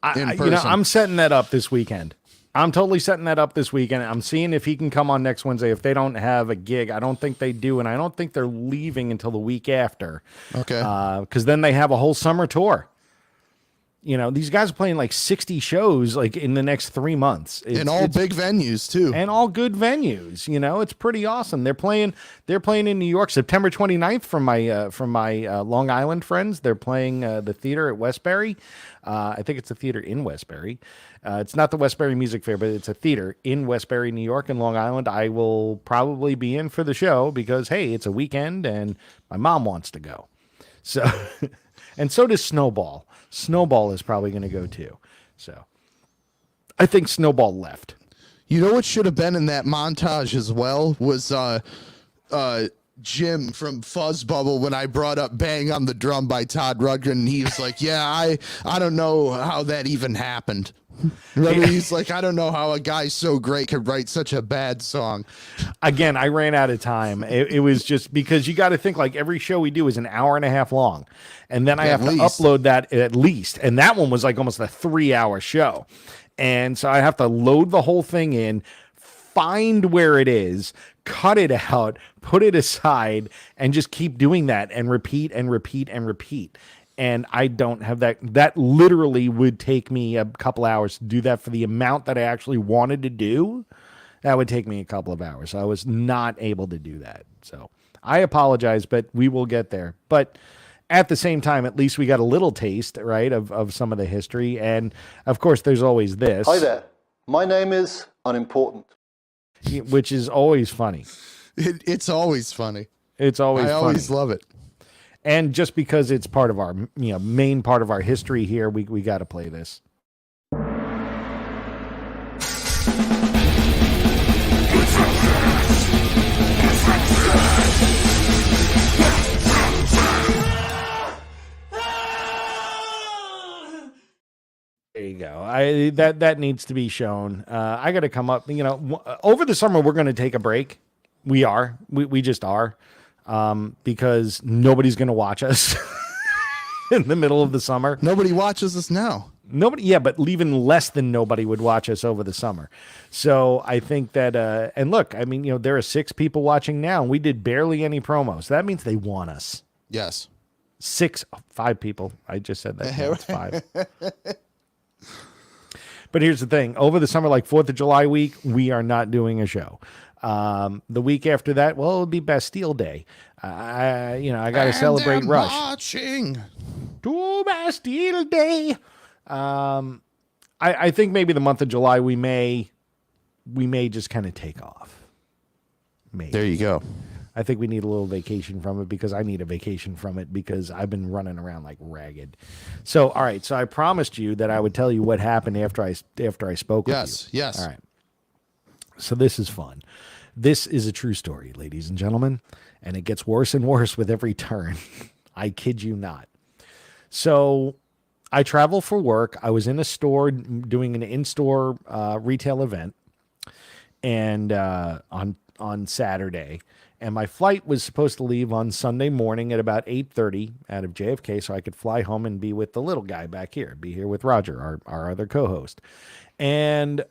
in person. You know, I'm setting that up this weekend. I'm totally setting that up this weekend. I'm seeing if he can come on next Wednesday. If they don't have a gig, I don't think they do, and I don't think they're leaving until the week after. Okay. Because then they have a whole summer tour. You know, these guys are playing like 60 shows like in the next 3 months. In all big venues too. And all good venues. You know, it's pretty awesome. They're playing in New York September 29th from my Long Island friends. They're playing the theater at Westbury. I think it's a theater in Westbury. It's not the Westbury Music Fair, but it's a theater in Westbury, New York and Long Island. I will probably be in for the show because, hey, it's a weekend and my mom wants to go. So, and so does Snowball. Snowball is probably going to go too. So I think Snowball left. You know what should have been in that montage as well was Jim from Fuzz Bubble when I brought up Bang on the Drum by Todd Rundgren, and he was like, yeah, I don't know how that even happened. Remember, he's like, I don't know how a guy so great could write such a bad song. Again, I ran out of time. It was just because you got to think like every show we do is an hour and a half long. And then I have to upload that at least. And that one was like almost a 3-hour show. And so I have to load the whole thing in, find where it is, cut it out, put it aside, and just keep doing that and repeat and repeat and repeat. And I don't have that. That literally would take me a couple hours to do that for the amount that I actually wanted to do. That would take me a couple of hours. So I was not able to do that. So I apologize, but we will get there. But at the same time, at least we got a little taste, right, of some of the history. And of course, there's always this. Hi there. My name is Unimportant. Which is always funny. It's always funny. It's always funny. I always love it. And just because it's part of our, main part of our history here, we got to play this. There you go. That needs to be shown. I got to come up. Over the summer we're going to take a break. We are. We just are. Because nobody's going to watch us in the middle of the summer. Nobody watches us now. Nobody, yeah, but even less than nobody would watch us over the summer. So I think that, and look, I mean, there are 6 people watching now, and we did barely any promos. So that means they want us. Yes. 5 people. I just said that. No, it's 5. But here's the thing. Over the summer, like 4th of July week, we are not doing a show. The week after that, well, it'll be Bastille Day. I got to celebrate Rush. Marching to Bastille Day. I think maybe the month of July we may just kind of take off. Maybe. There you go. I think we need a little vacation from it because I need a vacation from it because I've been running around like ragged. So, all right. So I promised you that I would tell you what happened after I spoke with you. Yes. All right. So this is fun. This is a true story, ladies and gentlemen, and it gets worse and worse with every turn. I kid you not. So I travel for work. I was in a store doing an in-store retail event and on Saturday. And my flight was supposed to leave on Sunday morning at about 8:30 out of JFK so I could fly home and be with the little guy back here, be here with Roger, our other co-host. And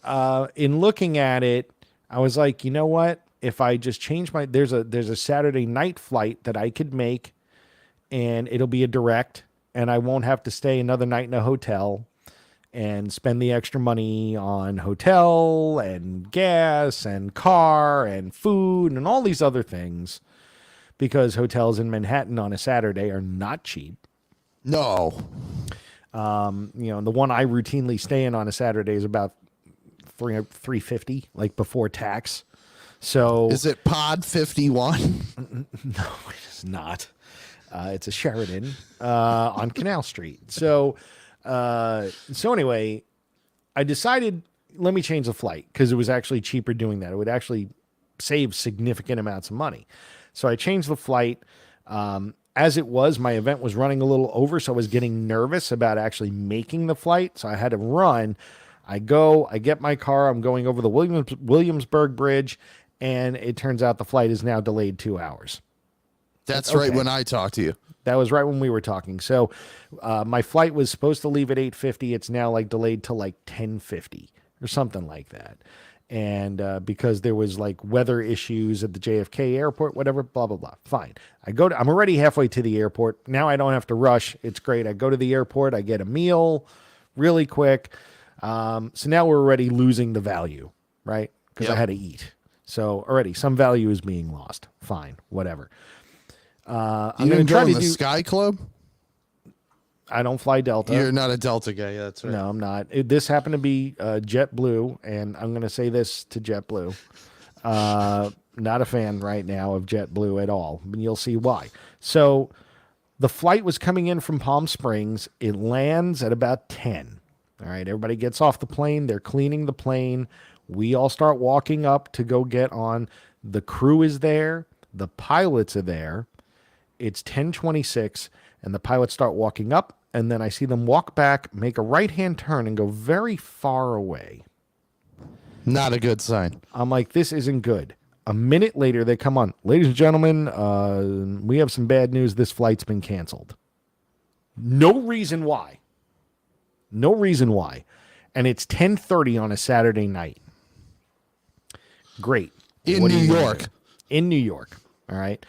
in looking at it, I was like, you know what? If I just change there's a Saturday night flight that I could make and it'll be a direct and I won't have to stay another night in a hotel and spend the extra money on hotel and gas and car and food and all these other things because hotels in Manhattan on a Saturday are not cheap. No. The one I routinely stay in on a Saturday is about $350, like before tax. So Is it Pod 51? no, it's not. It's a Sheraton on Canal Street. So anyway, I decided, let me change the flight because it was actually cheaper doing that. It would actually save significant amounts of money. So I changed the flight. As it was, my event was running a little over, so I was getting nervous about actually making the flight. So I had to run. I get my car. I'm going over the Williamsburg Bridge, and it turns out the flight is now delayed 2 hours. That's right when I talked to you. That was right when we were talking. So my flight was supposed to leave at 8:50. It's now like delayed to like 10:50 or something like that. And because there was like weather issues at the JFK airport, whatever, blah, blah, blah. Fine. I'm already halfway to the airport. Now I don't have to rush. It's great. I go to the airport. I get a meal really quick. So now we're already losing the value, right? Because I had to eat. So already some value is being lost. Fine. Whatever. I'm going to try to do Sky Club. I don't fly Delta. You're not a Delta guy. Yeah, that's right. No, I'm not. This happened to be JetBlue, and I'm going to say this to JetBlue. Not a fan right now of JetBlue at all. And you'll see why. So the flight was coming in from Palm Springs. It lands at about 10. All right, everybody gets off the plane. They're cleaning the plane. We all start walking up to go get on. The crew is there. The pilots are there. It's 10:26, and the pilots start walking up, and then I see them walk back, make a right-hand turn, and go very far away. Not a good sign. I'm like, this isn't good. A minute later, they come on. Ladies and gentlemen, we have some bad news. This flight's been canceled. No reason why. No reason why. And it's 10:30 on a Saturday night. Great. In New York. In New York. All right.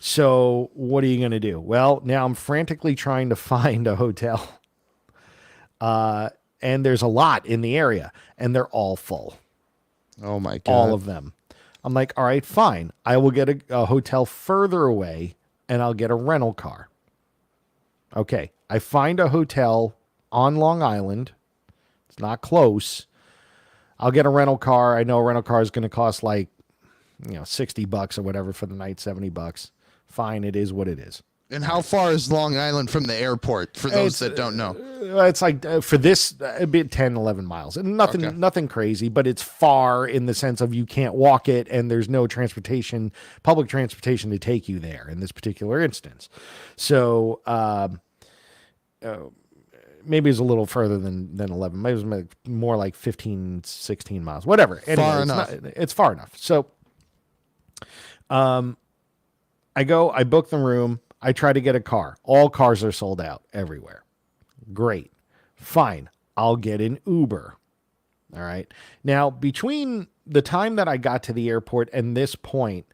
So what are you going to do? Well, now I'm frantically trying to find a hotel. And there's a lot in the area, and they're all full. Oh, my God. All of them. I'm like, all right, fine. I will get a hotel further away, and I'll get a rental car. Okay. I find a hotel on Long Island. It's not close. I'll get a rental car. I know a rental car is going to cost like, $60 or whatever for the night, $70. Fine, it is what it is. And how far is Long Island from the airport, for those that don't know? It's like, for this, it'd be 10, 11 miles. And nothing crazy, but it's far in the sense of you can't walk it, and there's no public transportation to take you there in this particular instance. So maybe it's a little further than 11. Maybe it was more like 15, 16 miles, whatever. Anyway, far enough. It's far enough. So I book the room. I try to get a car. All cars are sold out everywhere. Great. Fine. I'll get an Uber. All right. Now, between the time that I got to the airport and this point,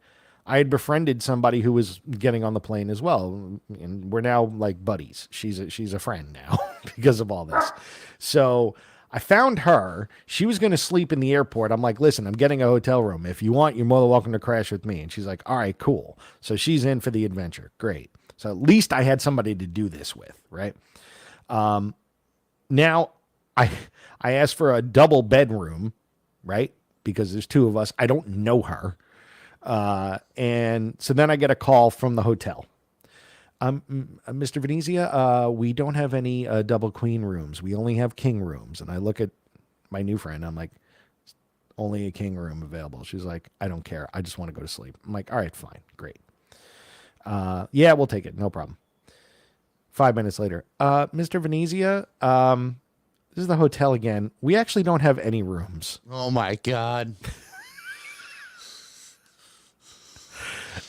I had befriended somebody who was getting on the plane as well. And we're now like buddies. She's a friend now because of all this. So I found her. She was going to sleep in the airport. I'm like, listen, I'm getting a hotel room. If you want, you're more than welcome to crash with me. And she's like, all right, cool. So she's in for the adventure. Great. So at least I had somebody to do this with, right? Now I asked for a double bedroom, right? Because there's two of us. I don't know her. And so then I get a call from the hotel. Mr. Venezia, we don't have any double queen rooms. We only have king rooms. And I look at my new friend. I'm like, only a king room available. She's like, I don't care. I just want to go to sleep. I'm like, all right, fine. Great. Yeah, we'll take it. No problem. 5 minutes later, Mr. Venezia, this is the hotel again. We actually don't have any rooms. Oh, my God.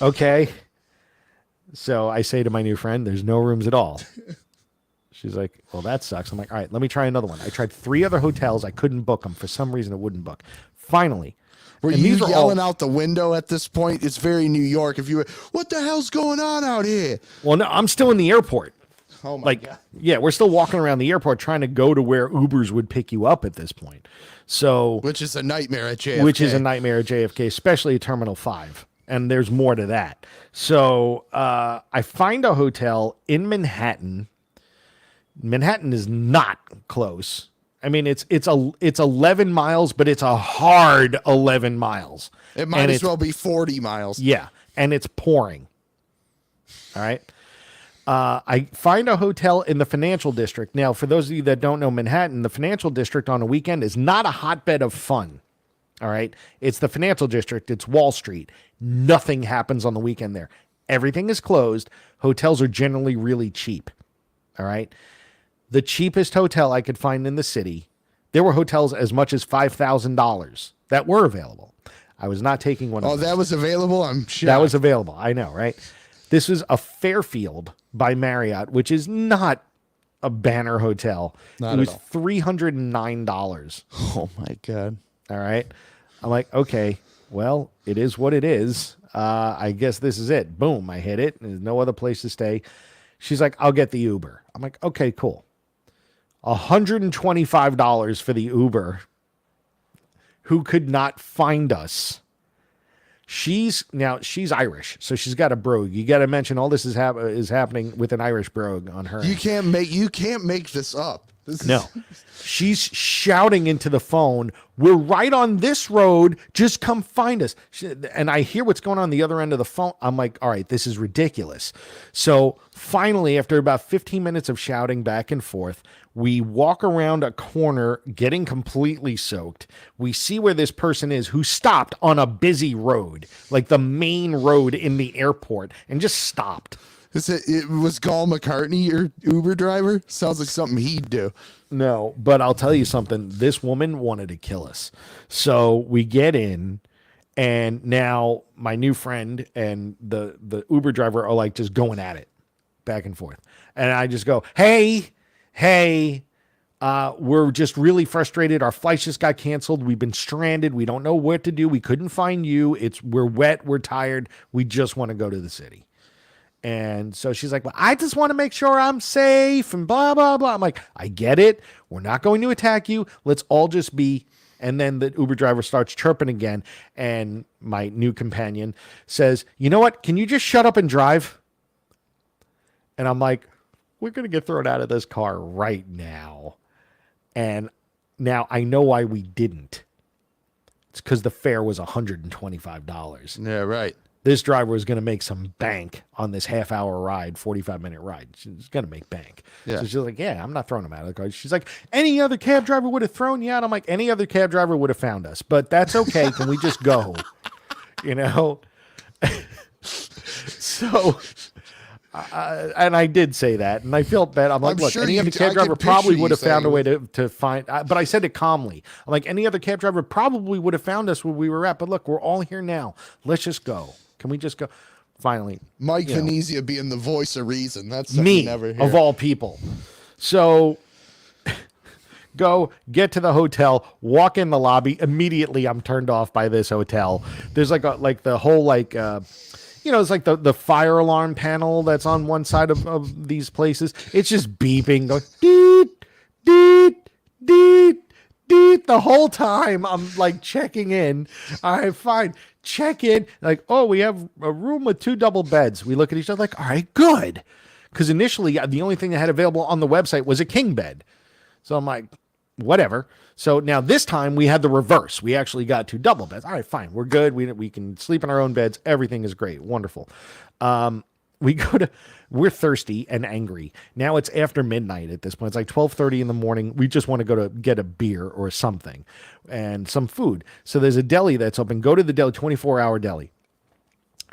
Okay. So I say to my new friend, there's no rooms at all. She's like, well, that sucks. I'm like, all right, let me try another one. I tried 3 other hotels. I couldn't book them. For some reason, it wouldn't book. Finally. Were you yelling out the window at this point? It's very New York. If you were, what the hell's going on out here? Well, no, I'm still in the airport. Oh, my God. Yeah, we're still walking around the airport trying to go to where Ubers would pick you up at this point. So, which is a nightmare at JFK. Especially at Terminal 5. And there's more to that. So I find a hotel in Manhattan. Manhattan is not close I mean, it's 11 miles, but it's a hard 11 miles. It might as well be 40 miles. Yeah, and it's pouring. All right. I find a hotel in the financial district. Now, for those of you that don't know Manhattan, the financial district on a weekend is not a hotbed of fun. All right. It's the financial district. It's Wall Street. Nothing happens on the weekend there. Everything is closed. Hotels are generally really cheap. All right. The cheapest hotel I could find in the city, there were hotels as much as $5,000 that were available. I was not taking one of those. Oh, that was available? I'm sure. That was available. I know, right? This was a Fairfield by Marriott, which is not a banner hotel. Not it was at all. $309. Oh, my God. All right. I'm like, okay, well, it is what it is. I guess this is it. Boom, I hit it. There's no other place to stay. She's like, I'll get the Uber. I'm like, okay, cool. $125 for the Uber, who could not find us. She's Irish, so she's got a brogue. You got to mention all this is happening with an Irish brogue on her. You can't make this up. No. She's shouting into the phone, we're right on this road. Just come find us. And I hear what's going on the other end of the phone. I'm like, all right, this is ridiculous. So finally, after about 15 minutes of shouting back and forth, we walk around a corner getting completely soaked. We see where this person is who stopped on a busy road, like the main road in the airport, and just stopped. It was Gall McCartney, your Uber driver? Sounds like something he'd do. No, but I'll tell you something. This woman wanted to kill us. So we get in, and now my new friend and the Uber driver are like just going at it back and forth. And I just go, hey, we're just really frustrated. Our flights just got canceled. We've been stranded. We don't know what to do. We couldn't find you. We're wet. We're tired. We just want to go to the city. And so she's like, well, I just want to make sure I'm safe and blah, blah, blah. I'm like, I get it. We're not going to attack you. Let's all just be. And then the Uber driver starts chirping again. And my new companion says, you know what? Can you just shut up and drive? And I'm like, we're going to get thrown out of this car right now. And now I know why we didn't. It's because the fare was $125. Yeah, right. This driver was going to make some bank on this half-hour ride, 45-minute ride. She's going to make bank. Yeah. So she's like, yeah, I'm not throwing him out of the car. She's like, any other cab driver would have thrown you out. I'm like, any other cab driver would have found us. But that's okay. Can we just go? You know? So, and I did say that. And I felt bad. I'm like, look, sure any other cab driver probably would have found a way to find. But I said it calmly. I'm like, any other cab driver probably would have found us where we were at. But look, we're all here now. Let's just go. Can we just go? Finally, Mike Venezia being the voice of reason. That's something me you never hear. of all people. So go get to the hotel, walk in the lobby. Immediately, I'm turned off by this hotel. There's the whole it's like the fire alarm panel that's on one side of these places. It's just beeping, going deet, deet, deet, deet the whole time. I'm like checking in. All right, fine. Check in. Like, oh, we have a room with 2 double beds. We look at each other like, all right, good. Because initially, the only thing they had available on the website was a king bed. So I'm like, whatever. So now this time we had the reverse. We actually got 2 double beds. All right, fine. We're good. We can sleep in our own beds. Everything is great. Wonderful. We're thirsty and angry. Now it's after midnight at this point. It's like 12:30 in the morning. We just want to go to get a beer or something and some food. So there's a deli that's open. Go to the deli, 24-hour deli.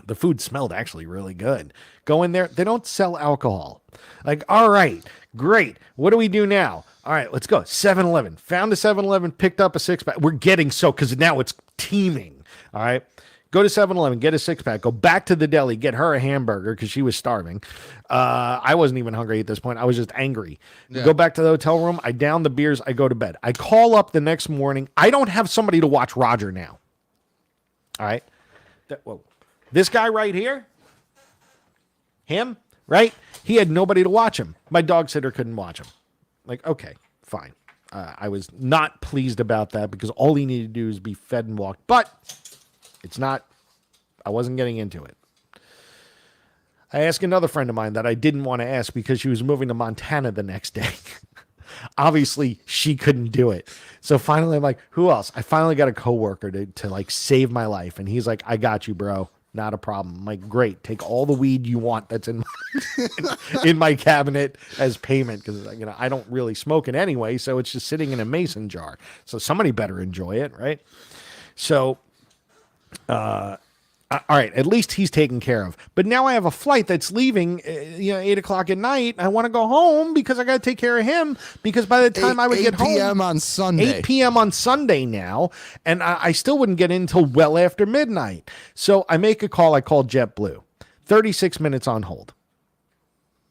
The food smelled actually really good. Go in there. They don't sell alcohol. Like, all right, great. What do we do now? All right, let's go. 7-Eleven. Found a 7-Eleven, picked up a 6-pack. We're getting soaked because now it's teeming. All right. Go to 7-Eleven, get a 6-pack, go back to the deli, get her a hamburger because she was starving. I wasn't even hungry at this point. I was just angry. Yeah. Go back to the hotel room. I down the beers. I go to bed. I call up the next morning. I don't have somebody to watch Roger now. All right. This guy right here, him, right? He had nobody to watch him. My dog sitter couldn't watch him. Like, okay, fine. I was not pleased about that because all he needed to do is be fed and walked. But I wasn't getting into it. I asked another friend of mine that I didn't want to ask because she was moving to Montana the next day. obviously she couldn't do it. So finally I'm like, who else? I finally got a coworker to like save my life. And he's like, I got you, bro. Not a problem. I'm like, great. Take all the weed you want that's in in my cabinet as payment. Cause I don't really smoke it anyway. So it's just sitting in a mason jar. So somebody better enjoy it. Right. So, all right, at least he's taken care of. But now I have a flight that's leaving, 8:00 at night. I want to go home because I got to take care of him. Because by the time I would get home, 8 p.m. on Sunday. 8 p.m. on Sunday now, and I still wouldn't get in until well after midnight. So I make a call. I call JetBlue. 36 minutes on hold.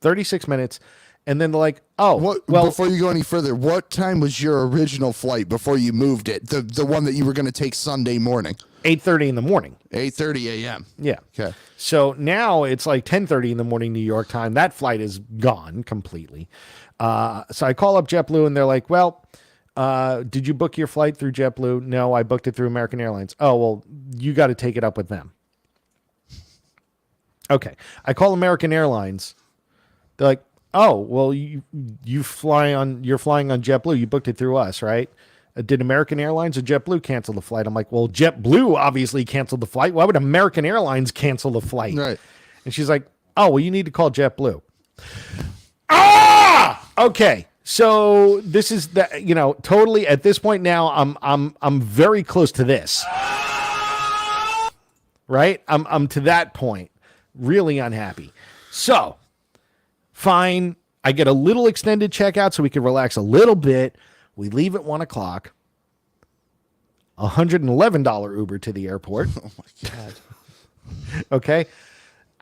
36 minutes. And then they're like, before you go any further, what time was your original flight before you moved it? The one that you were going to take Sunday morning? 8:30 in the morning. 8:30 a.m. Yeah. Okay. So now it's like 10:30 in the morning New York time. That flight is gone completely. So I call up JetBlue and they're like, well, did you book your flight through JetBlue? No, I booked it through American Airlines. Oh, well, you got to take it up with them. Okay. I call American Airlines. They're like, oh, well, you're flying on JetBlue. You booked it through us, right? Did American Airlines or JetBlue cancel the flight? I'm like, well, JetBlue obviously canceled the flight. Why would American Airlines cancel the flight? Right. And she's like, oh, well, you need to call JetBlue. Ah! Okay. So this is totally at this point now, I'm very close to this. Right? I'm to that point. Really unhappy. So fine. I get a little extended checkout so we can relax a little bit. We leave at 1:00. $111 Uber to the airport. Oh my God. Okay.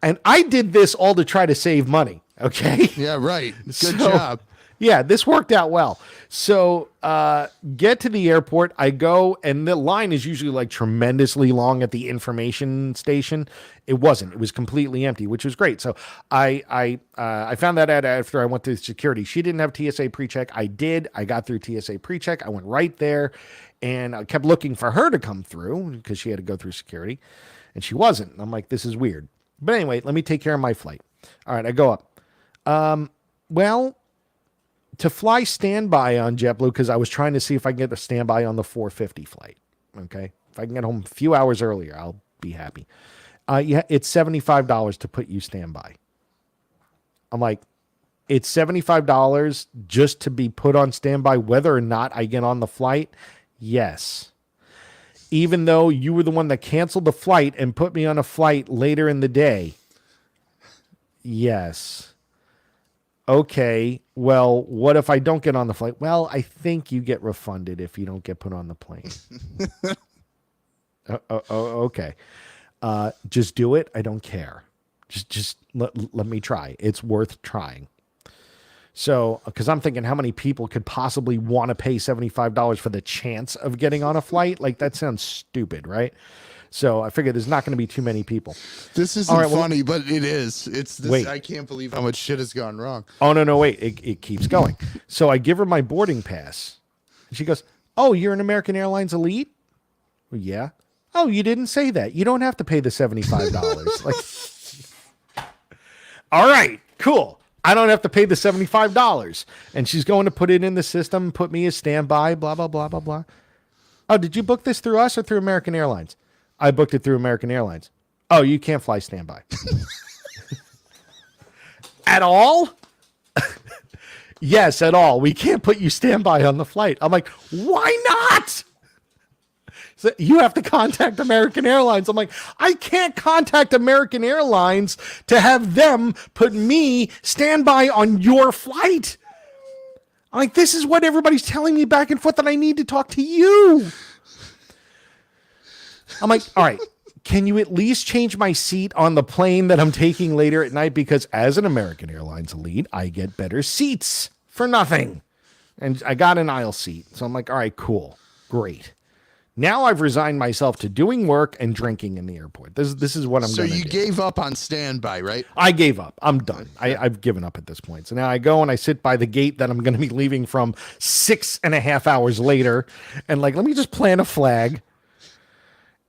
And I did this all to try to save money. Okay. Yeah, right. Good job. Yeah, this worked out well. So get to the airport. I go, and the line is usually like tremendously long at the information station. It wasn't. It was completely empty, which was great. So I found that out after I went through security. She didn't have TSA pre-check. I did. I got through TSA pre-check. I went right there, and I kept looking for her to come through because she had to go through security, and she wasn't. I'm like, this is weird. But anyway, let me take care of my flight. All right, I go up. To fly standby on JetBlue, because I was trying to see if I can get a standby on the 4:50 flight. Okay. If I can get home a few hours earlier, I'll be happy. It's $75 to put you standby. I'm like, it's $75 just to be put on standby, whether or not I get on the flight? Yes. Even though you were the one that canceled the flight and put me on a flight later in the day? Yes. Okay, well, what if I don't get on the flight? Well, I think you get refunded if you don't get put on the plane. Okay. Just do it. I don't care. Just let me try. It's worth trying. So, because I'm thinking how many people could possibly want to pay $75 for the chance of getting on a flight? Like, that sounds stupid, right? So I figured there's not going to be too many people. This isn't funny, but it is. It's this. Wait. I can't believe how much shit has gone wrong. Oh, no, wait. It keeps going. So I give her my boarding pass. She goes, oh, you're an American Airlines Elite? Well, yeah. Oh, you didn't say that. You don't have to pay the $75. Like, all right, cool. I don't have to pay the $75. And she's going to put it in the system, put me as standby, blah, blah, blah, blah, blah. Oh, did you book this through us or through American Airlines? I booked it through American Airlines. Oh, you can't fly standby. At all? Yes, at all. We can't put you standby on the flight. I'm like, why not? So you have to contact American Airlines. I'm like, I can't contact American Airlines to have them put me standby on your flight. I'm like, this is what everybody's telling me back and forth, that I need to talk to you. I'm like, all right, can you at least change my seat on the plane that I'm taking later at night? Because as an American Airlines Elite, I get better seats for nothing. And I got an aisle seat. So I'm like, all right, cool. Great. Now I've resigned myself to doing work and drinking in the airport. This is what I'm going to do. So you gave up on standby, right? I gave up. I'm done. I've given up at this point. So now I go and I sit by the gate that I'm going to be leaving from 6.5 hours later. And like, let me just plant a flag.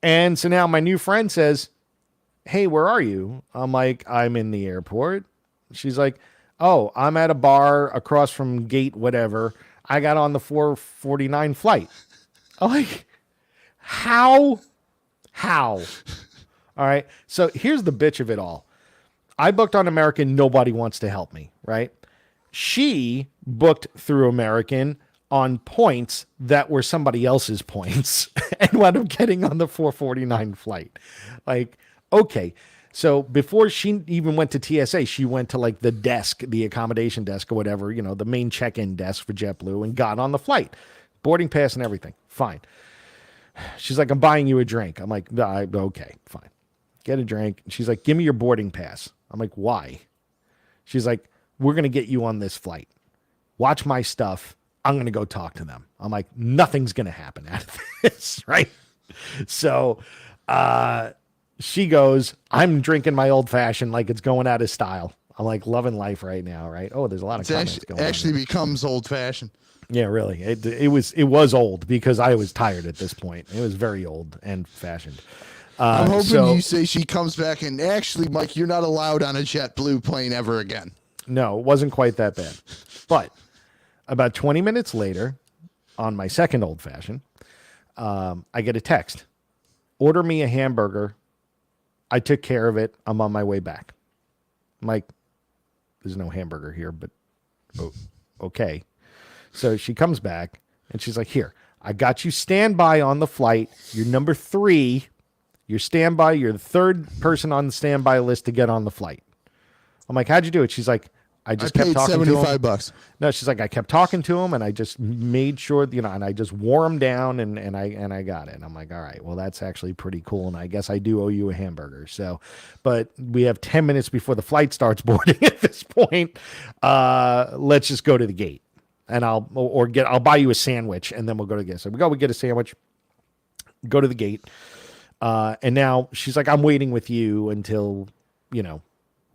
And so now my new friend says, hey, where are you? I'm like, I'm in the airport. She's like, oh, I'm at a bar across from gate whatever. I got on the 449 flight. I'm like, how? All right. So here's the bitch of it all. I booked on American. Nobody wants to help me, right? She booked through American on points that were somebody else's points and wound up getting on the 449 flight. Like, okay. So before she even went to TSA, she went to like the desk, the accommodation desk or whatever, the main check-in desk for JetBlue and got on the flight. Boarding pass and everything. Fine. She's like, I'm buying you a drink. I'm like, okay, fine. Get a drink. She's like, give me your boarding pass. I'm like, why? She's like, we're going to get you on this flight. Watch my stuff. I'm going to go talk to them. I'm like, nothing's going to happen out of this, right? So she goes, I'm drinking my old fashioned like it's going out of style. I'm like loving life right now, right? Oh, there's a lot of comments going on. It actually becomes old fashioned. Yeah, really. It was old because I was tired at this point. It was very old and fashioned. I'm hoping you say she comes back and actually, Mike, you're not allowed on a JetBlue plane ever again. No, it wasn't quite that bad. But about 20 minutes later, on my second old fashioned, I get a text. Order me a hamburger. I took care of it. I'm on my way back. I'm like, there's no hamburger here, but okay. So she comes back and she's like, here, I got you standby on the flight. You're number 3. You're standby. You're the 3rd person on the standby list to get on the flight. I'm like, how'd you do it? She's like, I kept talking to him. $75. No, she's like, I kept talking to him and I just made sure, and I just wore him down and I got it. And I'm like, all right, well, that's actually pretty cool. And I guess I do owe you a hamburger. So, but we have 10 minutes before the flight starts boarding at this point. Let's just go to the gate and I'll buy you a sandwich and then we'll go to the gate. So we get a sandwich, go to the gate. And now she's like, I'm waiting with you until,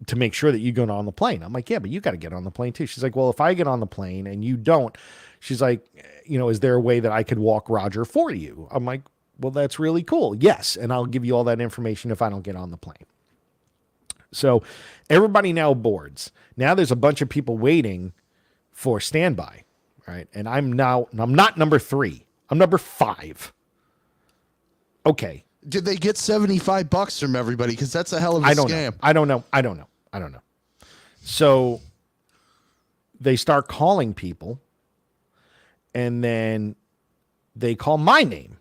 to make sure that you go on the plane. I'm like, yeah, but you got to get on the plane too. She's like, well, if I get on the plane and you don't, she's like, is there a way that I could walk Roger for you? I'm like, well, that's really cool. Yes. And I'll give you all that information if I don't get on the plane. So everybody now boards. Now there's a bunch of people waiting for standby. Right. And I'm not number 3. I'm number 5. Okay. Did they get $75 from everybody? Because that's a hell of a scam. I don't know. So they start calling people, and then they call my name.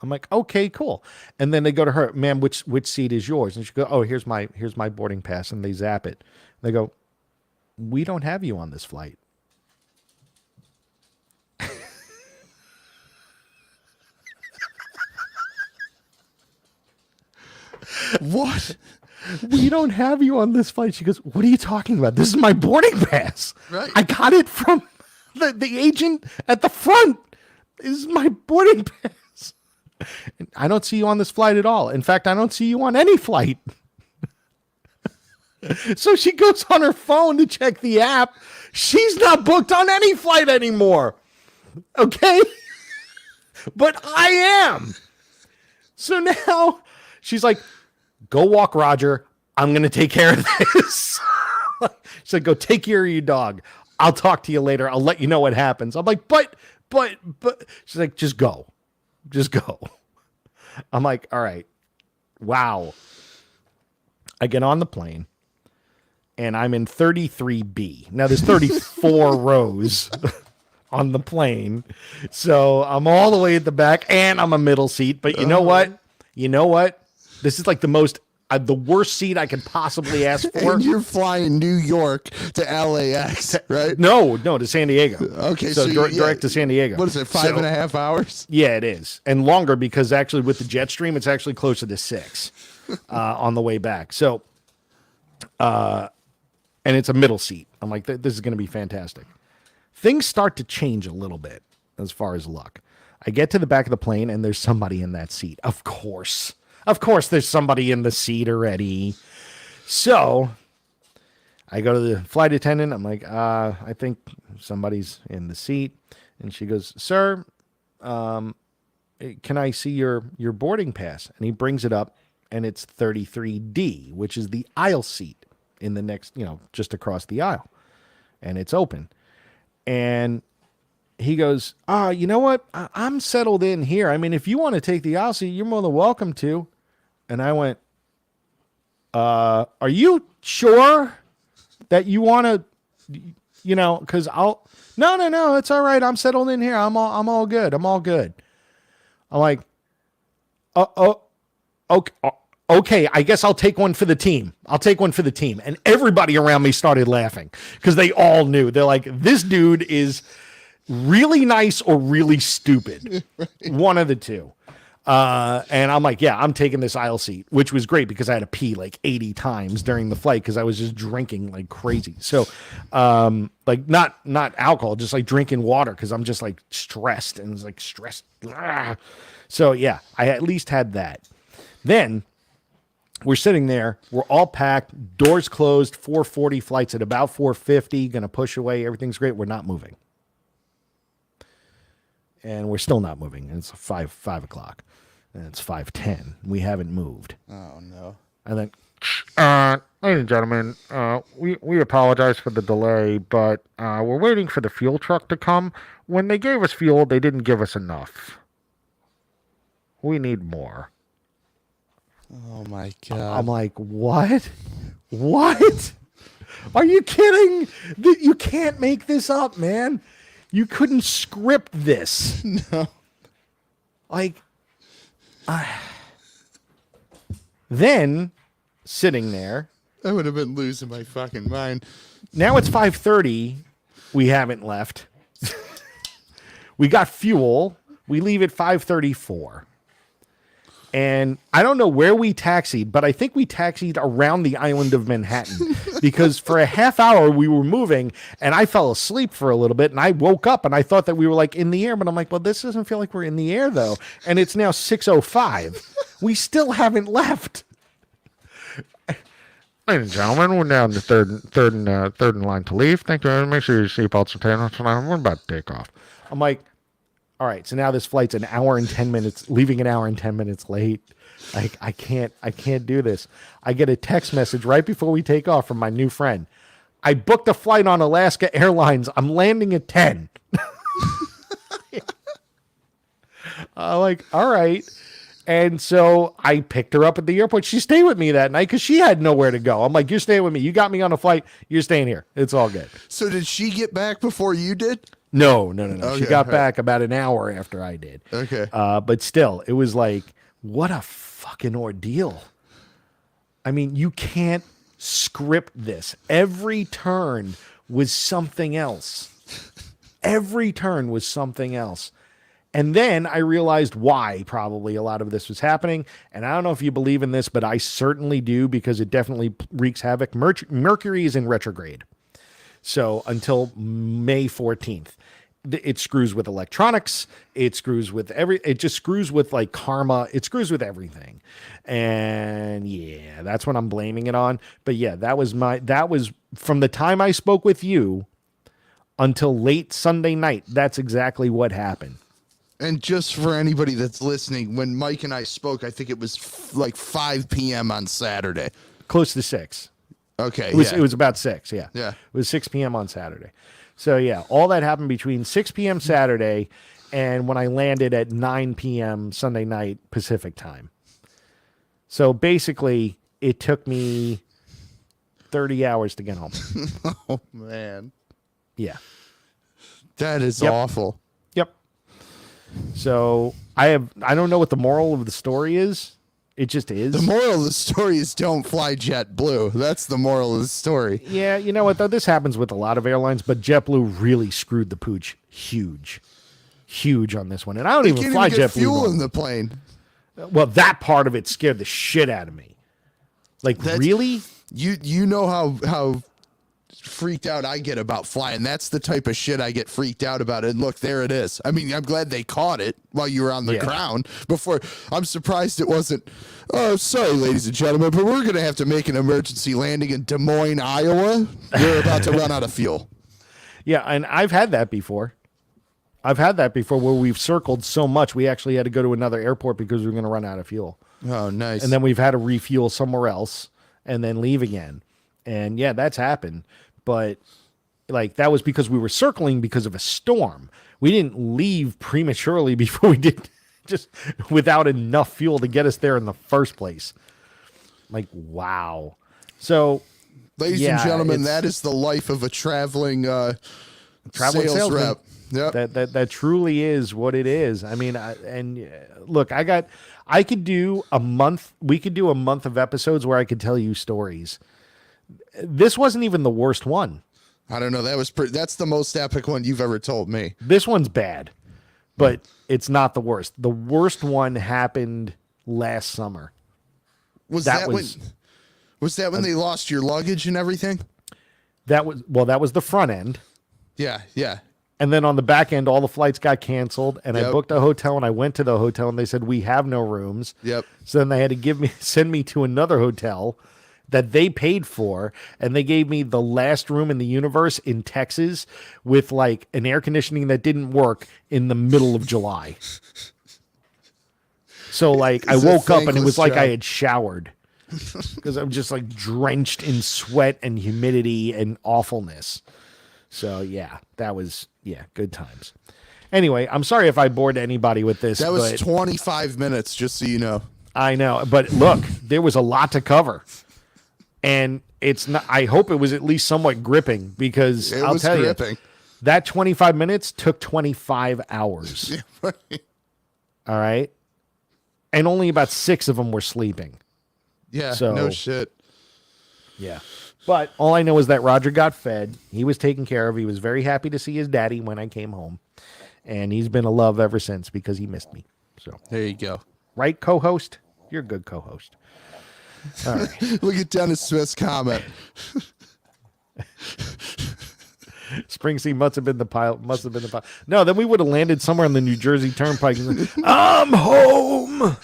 I'm like, okay, cool. And then they go to her, ma'am, which seat is yours? And she goes, oh, here's my boarding pass. And they zap it. They go, we don't have you on this flight. What? We don't have you on this flight. She goes, what are you talking about? This is my boarding pass. Right. I got it from the agent at the front. This is my boarding pass. I don't see you on this flight at all. In fact, I don't see you on any flight. So she goes on her phone to check the app. She's not booked on any flight anymore. Okay? But I am. So now she's like, go walk Roger. I'm going to take care of this. She's like, go take care of your dog. I'll talk to you later. I'll let you know what happens. I'm like, but she's like, just go. I'm like, all right. Wow. I get on the plane and I'm in 33B. Now there's 34 rows on the plane. So I'm all the way at the back and I'm a middle seat. But you know what? This is like the worst seat I could possibly ask for. And you're flying New York to LAX, right? No, to San Diego. Okay, so direct to San Diego. What is it, 5.5 hours? Yeah, it is. And longer because actually with the jet stream, it's actually closer to 6 on the way back. So, and it's a middle seat. I'm like, this is going to be fantastic. Things start to change a little bit as far as luck. I get to the back of the plane and there's somebody in that seat. Of course, there's somebody in the seat already. So I go to the flight attendant. I'm like, I think somebody's in the seat. And she goes, sir, can I see your boarding pass? And he brings it up and it's 33D, which is the aisle seat in the next, just across the aisle. And it's open. And he goes, you know what? I'm settled in here. I mean, if you want to take the aisle seat, you're more than welcome to. And I went, are you sure that you want to, because no, it's all right. I'm settled in here. I'm all good. I'm all good. I'm like, okay, I guess I'll take one for the team. And everybody around me started laughing because they all knew. They're like, this dude is really nice or really stupid. Right. One of the two. And I'm like, yeah, I'm taking this aisle seat, which was great because I had to pee like 80 times during the flight because I was just drinking like crazy. So, like not alcohol, just like drinking water because I'm just like stressed and it's like stressed. So yeah, I at least had that. Then we're sitting there, we're all packed, doors closed, 4:40 flights at about 4:50, gonna push away, everything's great. We're not moving. And we're still not moving. And it's 5 o'clock. And it's 5:10. We haven't moved. Oh no. And then ladies and gentlemen, we apologize for the delay, but we're waiting for the fuel truck to come. When they gave us fuel, they didn't give us enough. We need more. Oh my God. I'm like, what? What? Are you kidding? You can't make this up, man. You couldn't script this. No. Like, then sitting there. I would have been losing my fucking mind. Now it's 5:30. We haven't left. We got fuel. We leave at 5:34. And I don't know where we taxied, but I think we taxied around the island of Manhattan because for a half hour we were moving and I fell asleep for a little bit and I woke up and I thought that we were like in the air, but I'm like, well, this doesn't feel like we're in the air though. And it's now 6:05. We still haven't left. Ladies and gentlemen, we're now in the third in line to leave. Thank you. Make sure your seatbelts are tightened. We're about to take off. I'm like, all right, so now this flight's an hour and 10 minutes, leaving an hour and 10 minutes late. Like, I can't do this. I get a text message right before we take off from my new friend. I booked a flight on Alaska Airlines. I'm landing at 10. Like, all right. And so I picked her up at the airport. She stayed with me that night because she had nowhere to go. I'm like, you're staying with me. You got me on a flight. You're staying here. It's all good. So did she get back before you did? No. Okay, she got back about an hour after I did. Okay. But still, it was like, what a fucking ordeal. I mean, you can't script this. Every turn was something else. Every turn was something else. And then I realized why probably a lot of this was happening. And I don't know if you believe in this, but I certainly do because it definitely wreaks havoc. Mercury is in retrograde. So until May 14th, it screws with electronics. It screws with it just screws with like karma. It screws with everything. And yeah, that's what I'm blaming it on. But yeah, that was from the time I spoke with you until late Sunday night. That's exactly what happened. And just for anybody that's listening, when Mike and I spoke, I think it was like 5 p.m. on Saturday. Close to 6. Okay. It was about 6, yeah. Yeah. It was 6 p.m. on Saturday. So, yeah, all that happened between 6 p.m. Saturday and when I landed at 9 p.m. Sunday night Pacific time. So, basically, it took me 30 hours to get home. Oh, man. Yeah. That is awful. Yep. So, I don't know what the moral of the story is. It just is. The moral of the story is don't fly JetBlue. That's the moral of the story. Yeah, you know what, though? This happens with a lot of airlines, but JetBlue really screwed the pooch huge on this one. And I don't even fly JetBlue. Fuel in the plane. Well, that part of it scared the shit out of me. Like, really? You know how freaked out I get about flying. That's the type of shit I get freaked out about. And look, there it is. I mean, I'm glad they caught it while you were on the ground before. I'm surprised it wasn't, oh, sorry, ladies and gentlemen, but we're going to have to make an emergency landing in Des Moines, Iowa. We're about to run out of fuel. Yeah, and I've had that before. Where we've circled so much, we actually had to go to another airport because we were going to run out of fuel. Oh, nice. And then we've had to refuel somewhere else and then leave again. And yeah, that's happened. But like that was because we were circling because of a storm. We didn't leave prematurely before we did, just without enough fuel to get us there in the first place. Like, wow. So, ladies and gentlemen, that is the life of a traveling traveling sales salesman. rep. Yep. That truly is what it is. I mean, look, I could do a month. We could do a month of episodes where I could tell you stories. This wasn't even the worst one. I don't know. That's the most epic one you've ever told me. This one's bad, but it's not the worst. The worst one happened last summer. Was that when they lost your luggage and everything? That was the front end. Yeah. And then on the back end, all the flights got canceled, and Yep. I booked a hotel, and I went to the hotel, and they said, we have no rooms. Yep. So then they had to send me to another hotel that they paid for, and they gave me the last room in the universe in Texas with like an air conditioning that didn't work in the middle of July. So like I woke up and it was like I had showered because I'm just like drenched in sweat and humidity and awfulness. So yeah, that was good times. Anyway, I'm sorry if I bored anybody with this. That was 25 minutes, just so you know. I know, but look, there was a lot to cover. And it's not, I hope it was at least somewhat gripping, because I'll tell you, that 25 minutes took 25 hours. Yeah, right. All right. And only about 6 of them were sleeping. Yeah. So, no shit. Yeah. But all I know is that Roger got fed. He was taken care of. He was very happy to see his daddy when I came home. And he's been a love ever since because he missed me. So there you go. Right, co-host? You're a good co-host. All right. Look at Dennis Smith's comment. Springsteen must have been the pilot. No, then we would have landed somewhere on the New Jersey Turnpike. I'm home.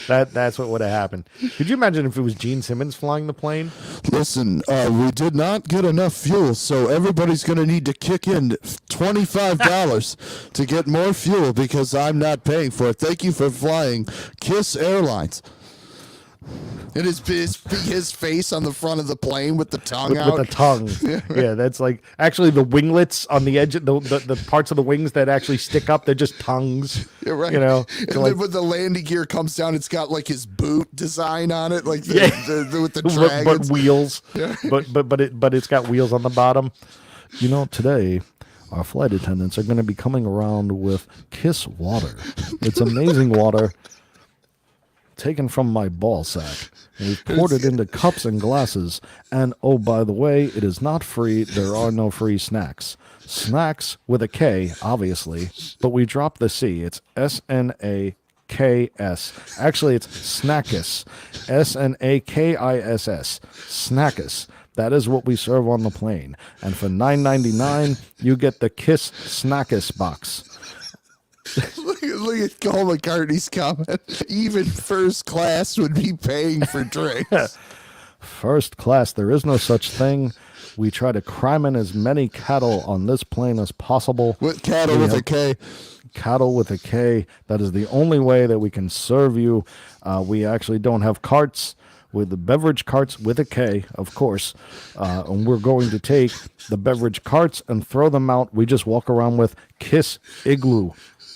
That's what would have happened. Could you imagine if it was Gene Simmons flying the plane? Listen, we did not get enough fuel, so everybody's going to need to kick in $25 to get more fuel because I'm not paying for it. Thank you for flying Kiss Airlines. It is his face on the front of the plane with the tongue out. With the tongue. Yeah, that's like actually the winglets on the edge, the parts of the wings that actually stick up, they're just tongues. You're right. You know, and like, then when the landing gear comes down, it's got like his boot design on it, like with the dragons. But wheels. Yeah. But it's got wheels on the bottom. You know, today our flight attendants are going to be coming around with Kiss water. It's amazing water. Taken from my ball sack. And we've poured it into cups and glasses. And, oh, by the way, it is not free. There are no free snacks. Snacks with a K, obviously. But we dropped the C. It's SNAKS. Actually, it's Snackis. SNAKISS. Snackis. That is what we serve on the plane. And for $9.99, you get the Kiss Snackis box. Look at Paul McCartney's comment. Even first class would be paying for drinks. First class, there is no such thing. We try to cram in as many cattle on this plane as possible. With cattle with a K. Cattle with a K. That is the only way that we can serve you. We actually don't have carts. With the beverage carts with a K, of course. And we're going to take the beverage carts and throw them out. We just walk around with Kiss Igloo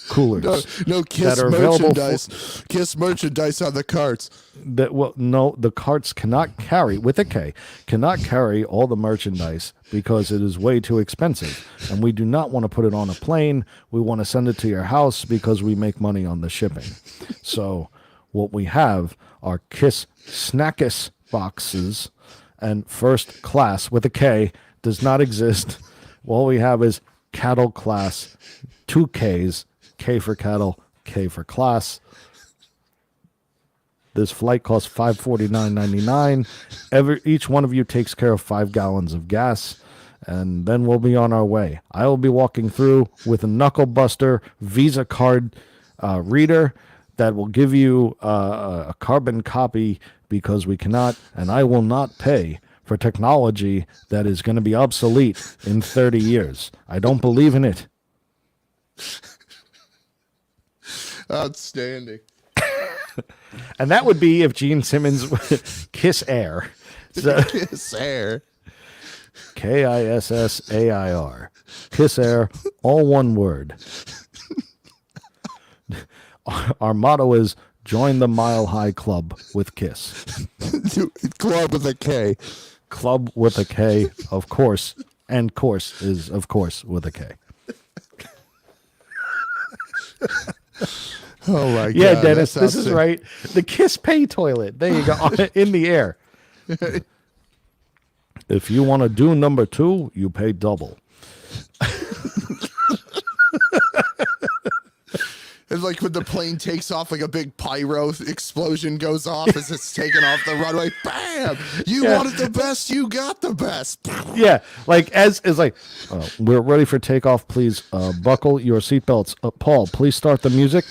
coolers. No Kiss merchandise. Kiss merchandise on the carts. No, the carts cannot carry, with a K, cannot carry all the merchandise because it is way too expensive. And we do not want to put it on a plane. We want to send it to your house because we make money on the shipping. So what we have are Kiss Snackis boxes, and first class with a K does not exist. All we have is cattle class, 2 Ks, K for cattle, K for class. This flight costs $549.99. Each one of you takes care of 5 gallons of gas, and then we'll be on our way. I will be walking through with a Knuckle Buster Visa card reader that will give you a carbon copy because we cannot, and I will not pay for technology that is going to be obsolete in 30 years. I don't believe in it. Outstanding. And that would be if Gene Simmons Kiss Air. So, Kiss Air. KISSAIR. Kiss Air, all one word. Our motto is join the Mile High Club with Kiss. Club with a K. Club with a K, of course. And course is, of course, with a K. Oh, my God. Yeah, Dennis, this is right. The Kiss Pay toilet. There you go. In the air. If you want to do number 2, you pay double. And like when the plane takes off, like a big pyro explosion goes off as it's taking off the runway. Bam! You wanted the best, you got the best. Yeah, like as like we're ready for takeoff. Please buckle your seatbelts. Paul, please start the music.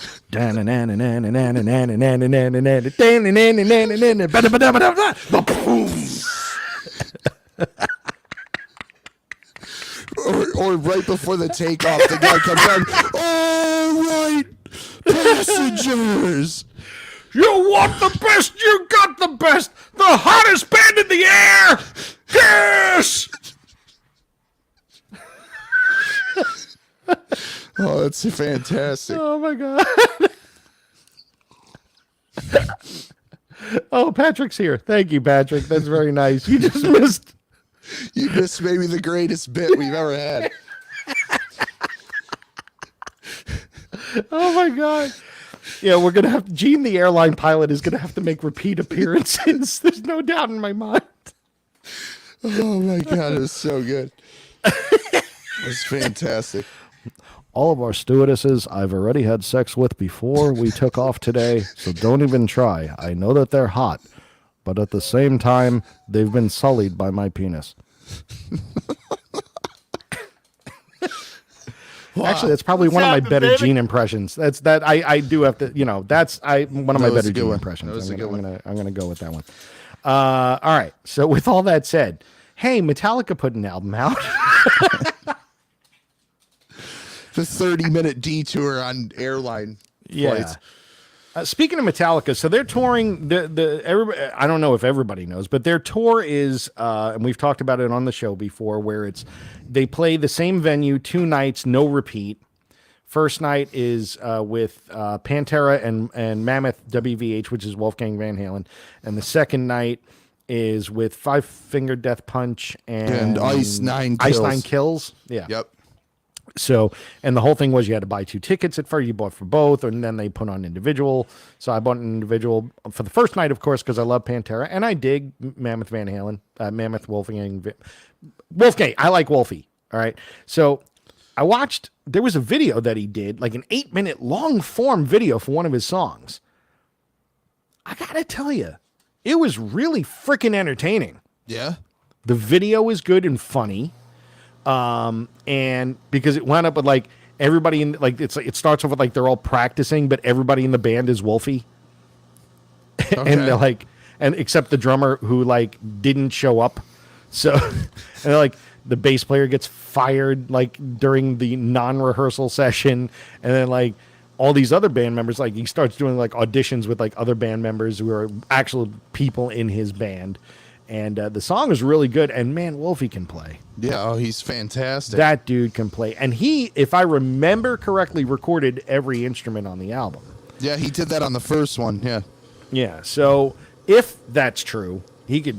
Or right before the takeoff, the guy comes out. All right, passengers. You want the best? You got the best. The hottest band in the air. Yes. Oh, that's fantastic. Oh my God. Oh, Patrick's here. Thank you, Patrick. That's very nice. You just missed. You missed maybe the greatest bit we've ever had. Oh my God. Yeah, we're gonna have Gene, the airline pilot, is gonna have to make repeat appearances. There's no doubt in my mind. Oh my God, it was so good. It was fantastic. All of our stewardesses I've already had sex with before we took off today, so don't even try. I know that they're hot, but at the same time, they've been sullied by my penis. Wow. Actually, that's probably one of my better Gene impressions. I do have to, that's one of my better Gene impressions. I'm gonna go with that one. All right. So with all that said, hey, Metallica put an album out. The 30-minute detour on airline flights. Speaking of Metallica, so they're touring. I don't know if everybody knows, but their tour is, and we've talked about it on the show before, where they play the same venue 2 nights, no repeat. First night is with Pantera and Mammoth WVH, which is Wolfgang Van Halen, and the second night is with Five Finger Death Punch and Ice Nine Kills. Ice Nine Kills. Yeah. Yep. So, and the whole thing was you had to buy 2 tickets at first. You bought for both, and then they put on individual. So I bought an individual for the first night, of course, because I love Pantera, and I dig Mammoth Van Halen, Mammoth Wolfgang. I like Wolfie. All right. So I watched, there was a video that he did, like an 8-minute long form video for one of his songs. I got to tell you, it was really freaking entertaining. Yeah. The video is good and funny. And because it wound up with like everybody in it starts off with like they're all practicing, but everybody in the band is Wolfie. Okay. And they're like, and except the drummer who like didn't show up. So, and they're like, the bass player gets fired like during the non-rehearsal session. And then like all these other band members, like he starts doing like auditions with like other band members who are actual people in his band. And the song is really good. And man, Wolfie can play. Yeah, he's fantastic. That dude can play. And he, if I remember correctly, recorded every instrument on the album. Yeah, he did that on the first one. Yeah. Yeah. So if that's true, he's a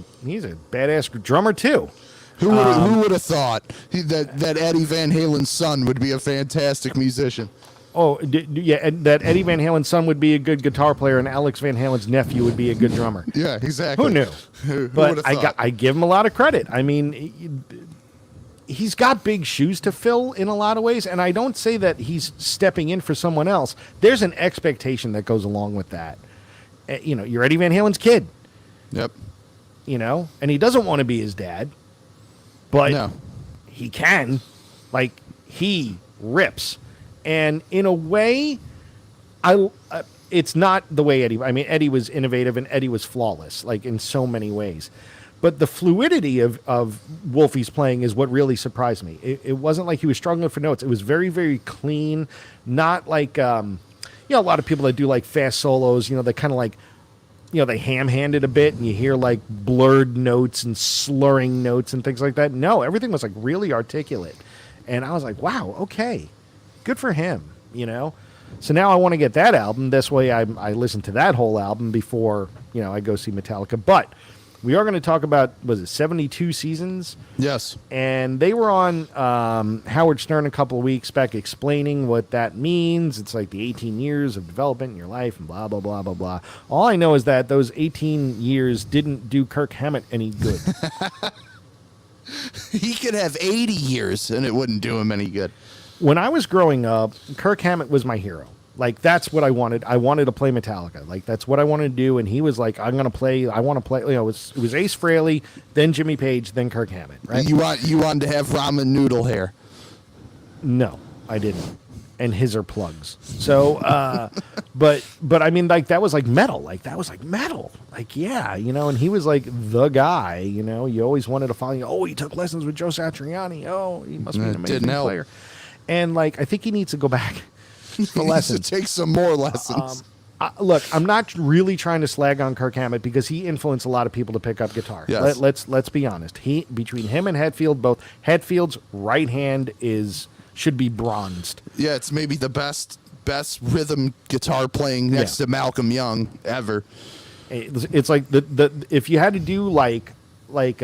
badass drummer too. Who would have thought that Eddie Van Halen's son would be a fantastic musician? Oh, yeah, and that Eddie Van Halen's son would be a good guitar player, and Alex Van Halen's nephew would be a good drummer. Yeah, exactly. Who knew? Who but I give him a lot of credit. I mean, he's got big shoes to fill in a lot of ways, and I don't say that he's stepping in for someone else. There's an expectation that goes along with that. You're Eddie Van Halen's kid. Yep. And he doesn't want to be his dad, but he can. Like, he rips. And in a way, it's not the way Eddie. I mean, Eddie was innovative and Eddie was flawless, like in so many ways. But the fluidity of Wolfie's playing is what really surprised me. It wasn't like he was struggling for notes. It was very, very clean. Not like a lot of people that do like fast solos. They kind of like they ham-handed a bit and you hear like blurred notes and slurring notes and things like that. No, everything was like really articulate. And I was like, wow, okay, good for him, So now I want to get that album. This way I listen to that whole album before, I go see Metallica. But we are going to talk about, was it 72 Seasons? Yes. And they were on Howard Stern a couple of weeks back explaining what that means. It's like the 18 years of development in your life and blah, blah, blah, blah, blah. All I know is that those 18 years didn't do Kirk Hammett any good. He could have 80 years and it wouldn't do him any good. When I was growing up, Kirk Hammett was my hero. Like, that's what I wanted. I wanted to play Metallica. Like, that's what I wanted to do. And he was like, I want to play. It was Ace Frehley, then Jimmy Page, then Kirk Hammett, right? You wanted to have ramen noodle hair. No, I didn't. And his are plugs. So, but I mean, like, that was like metal. Like, that was like metal. Like, yeah, and he was like the guy, you always wanted to follow. Oh, he took lessons with Joe Satriani. Oh, he must be an amazing player. And, like, I think he needs to go back for lessons. To take some more lessons. Look, I'm not really trying to slag on Kirk Hammett because he influenced a lot of people to pick up guitar. Yes. Let's be honest. Between him and Hetfield, both Hetfield's right hand should be bronzed. Yeah, it's maybe the best rhythm guitar playing next to Malcolm Young ever. It's like the if you had to do like what's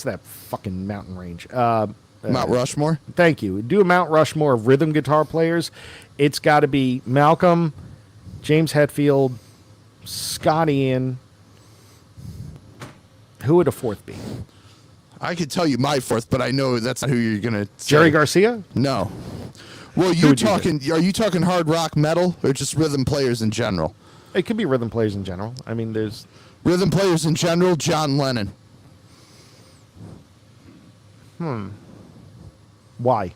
that fucking mountain range? Mount Rushmore? Thank you. Do a Mount Rushmore of rhythm guitar players. It's got to be Malcolm, James Hetfield, Scott Ian. Who would a fourth be? I could tell you my fourth, but I know that's not who you're going to say. Jerry Garcia? No. Well, are you talking hard rock metal or just rhythm players in general? It could be rhythm players in general. I mean, there's... Rhythm players in general, John Lennon. Why?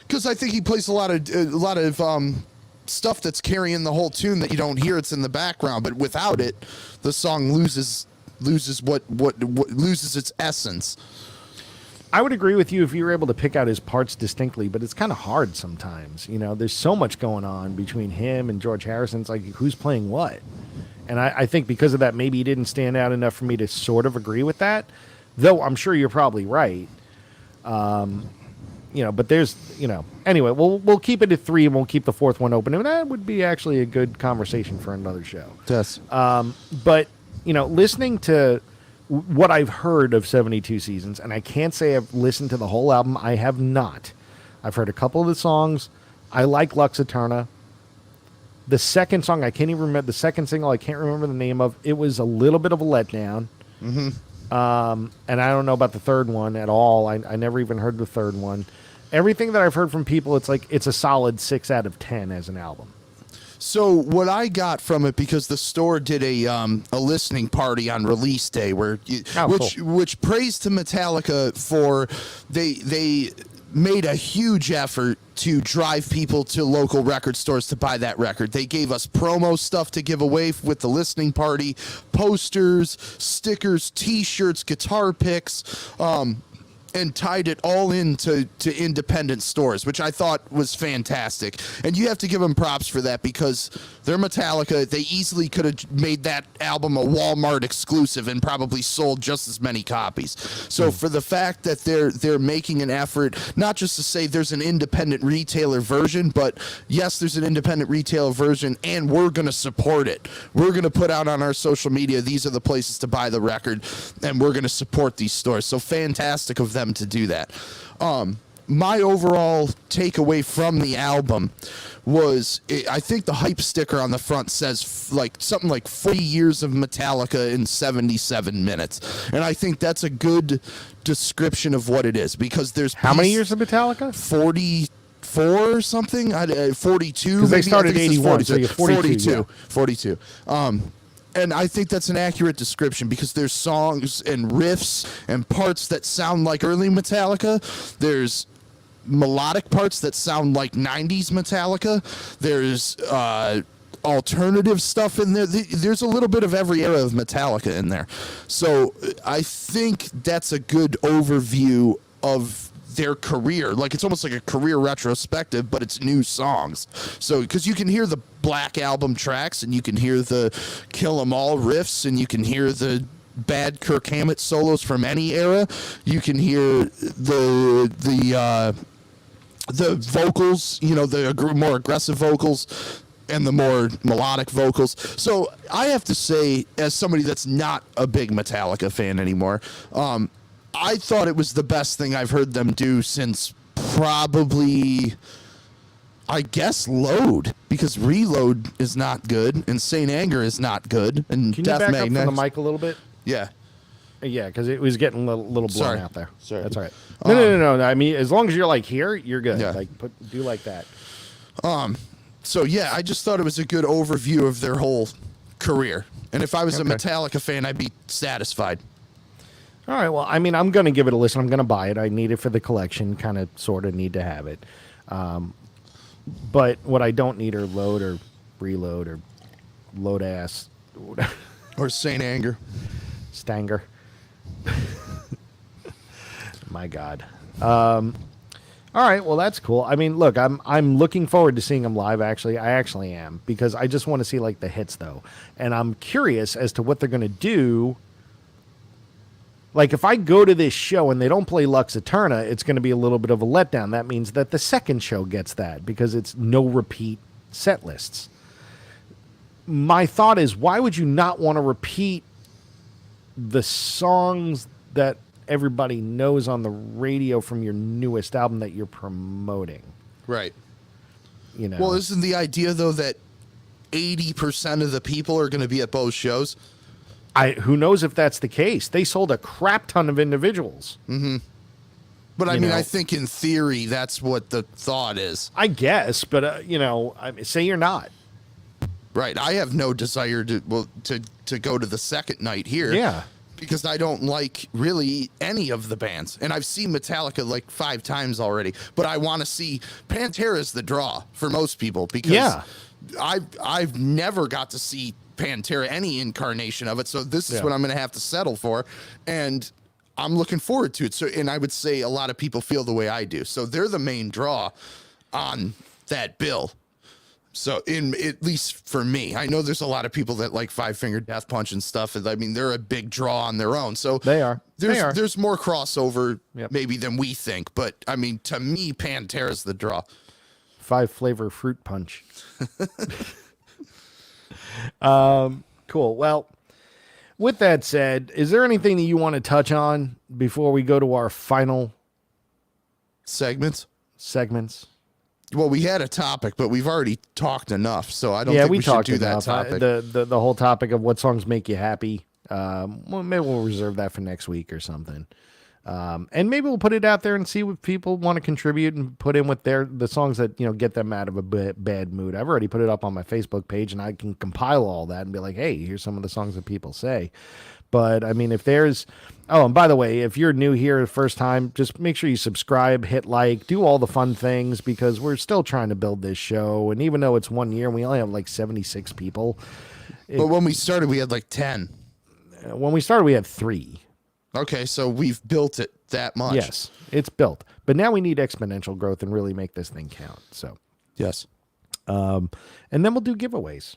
Because I think he plays a lot of stuff that's carrying the whole tune that you don't hear. It's in the background, but without it, the song loses its essence. I would agree with you if you were able to pick out his parts distinctly, but it's kind of hard sometimes. There's so much going on between him and George Harrison. It's like, who's playing what? And I think because of that, maybe he didn't stand out enough for me to sort of agree with that, though I'm sure you're probably right. But there's, anyway, we'll keep it at 3 and we'll keep the fourth one open. And that would be actually a good conversation for another show. Yes. But, listening to what I've heard of 72 Seasons, and I can't say I've listened to the whole album. I have not. I've heard a couple of the songs. I like Lux Eterna. The second song, I can't even remember. The second single, I can't remember the name of. It was a little bit of a letdown. Mm-hmm. And I don't know about the third one at all. I never even heard the third one. Everything that I've heard from people, it's like it's a solid 6 out of 10 as an album. So what I got from it, because the store did a listening party on release day, which praised to Metallica for they made a huge effort to drive people to local record stores to buy that record. They gave us promo stuff to give away with the listening party, posters, stickers, T-shirts, guitar picks, and tied it all into independent stores, which I thought was fantastic. And you have to give them props for that because they're Metallica. They easily could have made that album a Walmart exclusive and probably sold just as many copies. So for the fact that they're making an effort, not just to say there's an independent retailer version, but yes, there's an independent retailer version, and we're going to support it. We're going to put out on our social media, these are the places to buy the record, and we're going to support these stores. So fantastic of them to do that. My overall takeaway from the album was, I think the hype sticker on the front says something like 40 years of Metallica in 77 minutes. And I think that's a good description of what it is, because there's how many years of Metallica? 44 or something. 42. Because they started 81, so you're 42. Yeah. 42. And I think that's an accurate description because there's songs and riffs and parts that sound like early Metallica. There's melodic parts that sound like 90s Metallica. There's alternative stuff in there. There's a little bit of every era of Metallica in there. So I think that's a good overview of their career. Like, it's almost like a career retrospective, but it's new songs. So, because you can hear the Black Album tracks, and you can hear the Kill 'Em All riffs, and you can hear the bad Kirk Hammett solos from any era. You can hear the vocals, you know, the more aggressive vocals and the more melodic vocals. So I have to say, as somebody that's not a big Metallica fan anymore, I thought it was the best thing I've heard them do since probably, I guess, Load, because Reload is not good and Saint Anger is not good. And Can Death you back Magnet, up from the mic a little bit? yeah. Yeah, because it was getting a little blown Sorry. out there. Sorry. That's all right. No. I mean, as long as you're like here, you're good. Yeah. Like do like that. So yeah, I just thought it was a good overview of their whole career. And if I was a Metallica fan, I'd be satisfied. All right. Well, I mean, I'm going to give it a listen. I'm going to buy it. I need it for the collection. Kind of, sort of need to have it. But what I don't need are Load or Reload or Load Ass Or Saint Anger. Stanger. My God. All right, well that's cool. I mean, look, I'm looking forward to seeing them live. Actually, I actually am, because I just want to see like the hits though, and I'm curious as to what they're going to do. Like, if I go to this show and they don't play Lux Eterna, it's going to be a little bit of a letdown. That means that the second show gets that, because it's no repeat set lists. My thought is, why would you not want to repeat the songs that everybody knows on the radio from your newest album that you're promoting? Right. You know. Well, isn't the idea, though, that 80% of the people are going to be at both shows? Who knows if that's the case? They sold a crap ton of individuals. Mm-hmm. But I You mean, know. I think in theory, that's what the thought is. I guess, but say you're not. Right. I have no desire to go to the second night here. Yeah. Because I don't like really any of the bands. And I've seen Metallica like 5 times already. But I want to see Pantera's the draw for most people, because I've never got to see Pantera, any incarnation of it. So this is what I'm going to have to settle for. And I'm looking forward to it. So, and I would say a lot of people feel the way I do. So they're the main draw on that bill. So at least for me, I know there's a lot of people that like Five Finger Death Punch and stuff. I mean, they're a big draw on their own. So They are. There's more crossover Yep. maybe than we think. But I mean, to me, Pantera's the draw. 5 flavor fruit punch. Cool. Well, with that said, is there anything that you want to touch on before we go to our final Segments. segments? Well, we had a topic, but we've already talked enough, so I don't think we should do that topic. The whole topic of what songs make you happy. Well, maybe we'll reserve that for next week or something. And maybe we'll put it out there and see what people want to contribute and put in with the songs that, get them out of a bad mood. I've already put it up on my Facebook page, and I can compile all that and be like, hey, here's some of the songs that people say. But I mean, if there's, and by the way, if you're new here the first time, just make sure you subscribe, hit like, do all the fun things, because we're still trying to build this show. And even though it's 1 year and we only have like 76 people. But when we started, we had like 10. When we started, we had 3. Okay, so we've built it that much. Yes, it's built. But now we need exponential growth and really make this thing count. So, yes. And then we'll do giveaways.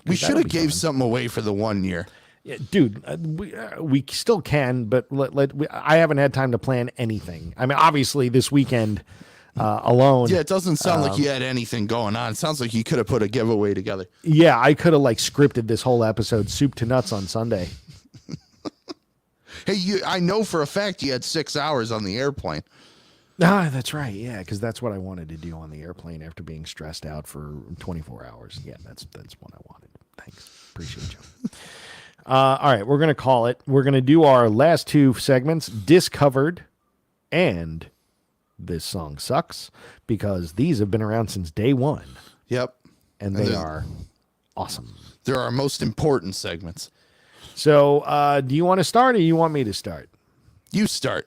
We should have gave something away for the 1 year. Yeah, dude, we still can, but I haven't had time to plan anything. I mean, obviously this weekend alone. Yeah, it doesn't sound like you had anything going on. It sounds like you could have put a giveaway together. Yeah, I could have scripted this whole episode soup to nuts on Sunday. Hey, I know for a fact you had 6 hours on the airplane. Ah, that's right. Yeah, because that's what I wanted to do on the airplane after being stressed out for 24 hours. Yeah, that's what I wanted. Thanks. Appreciate you. All right, we're going to call it. We're going to do our last 2 segments, Discovered and This Song Sucks, because these have been around since day 1. Yep. And they are awesome. They're our most important segments. So do you want to start or you want me to start? You start.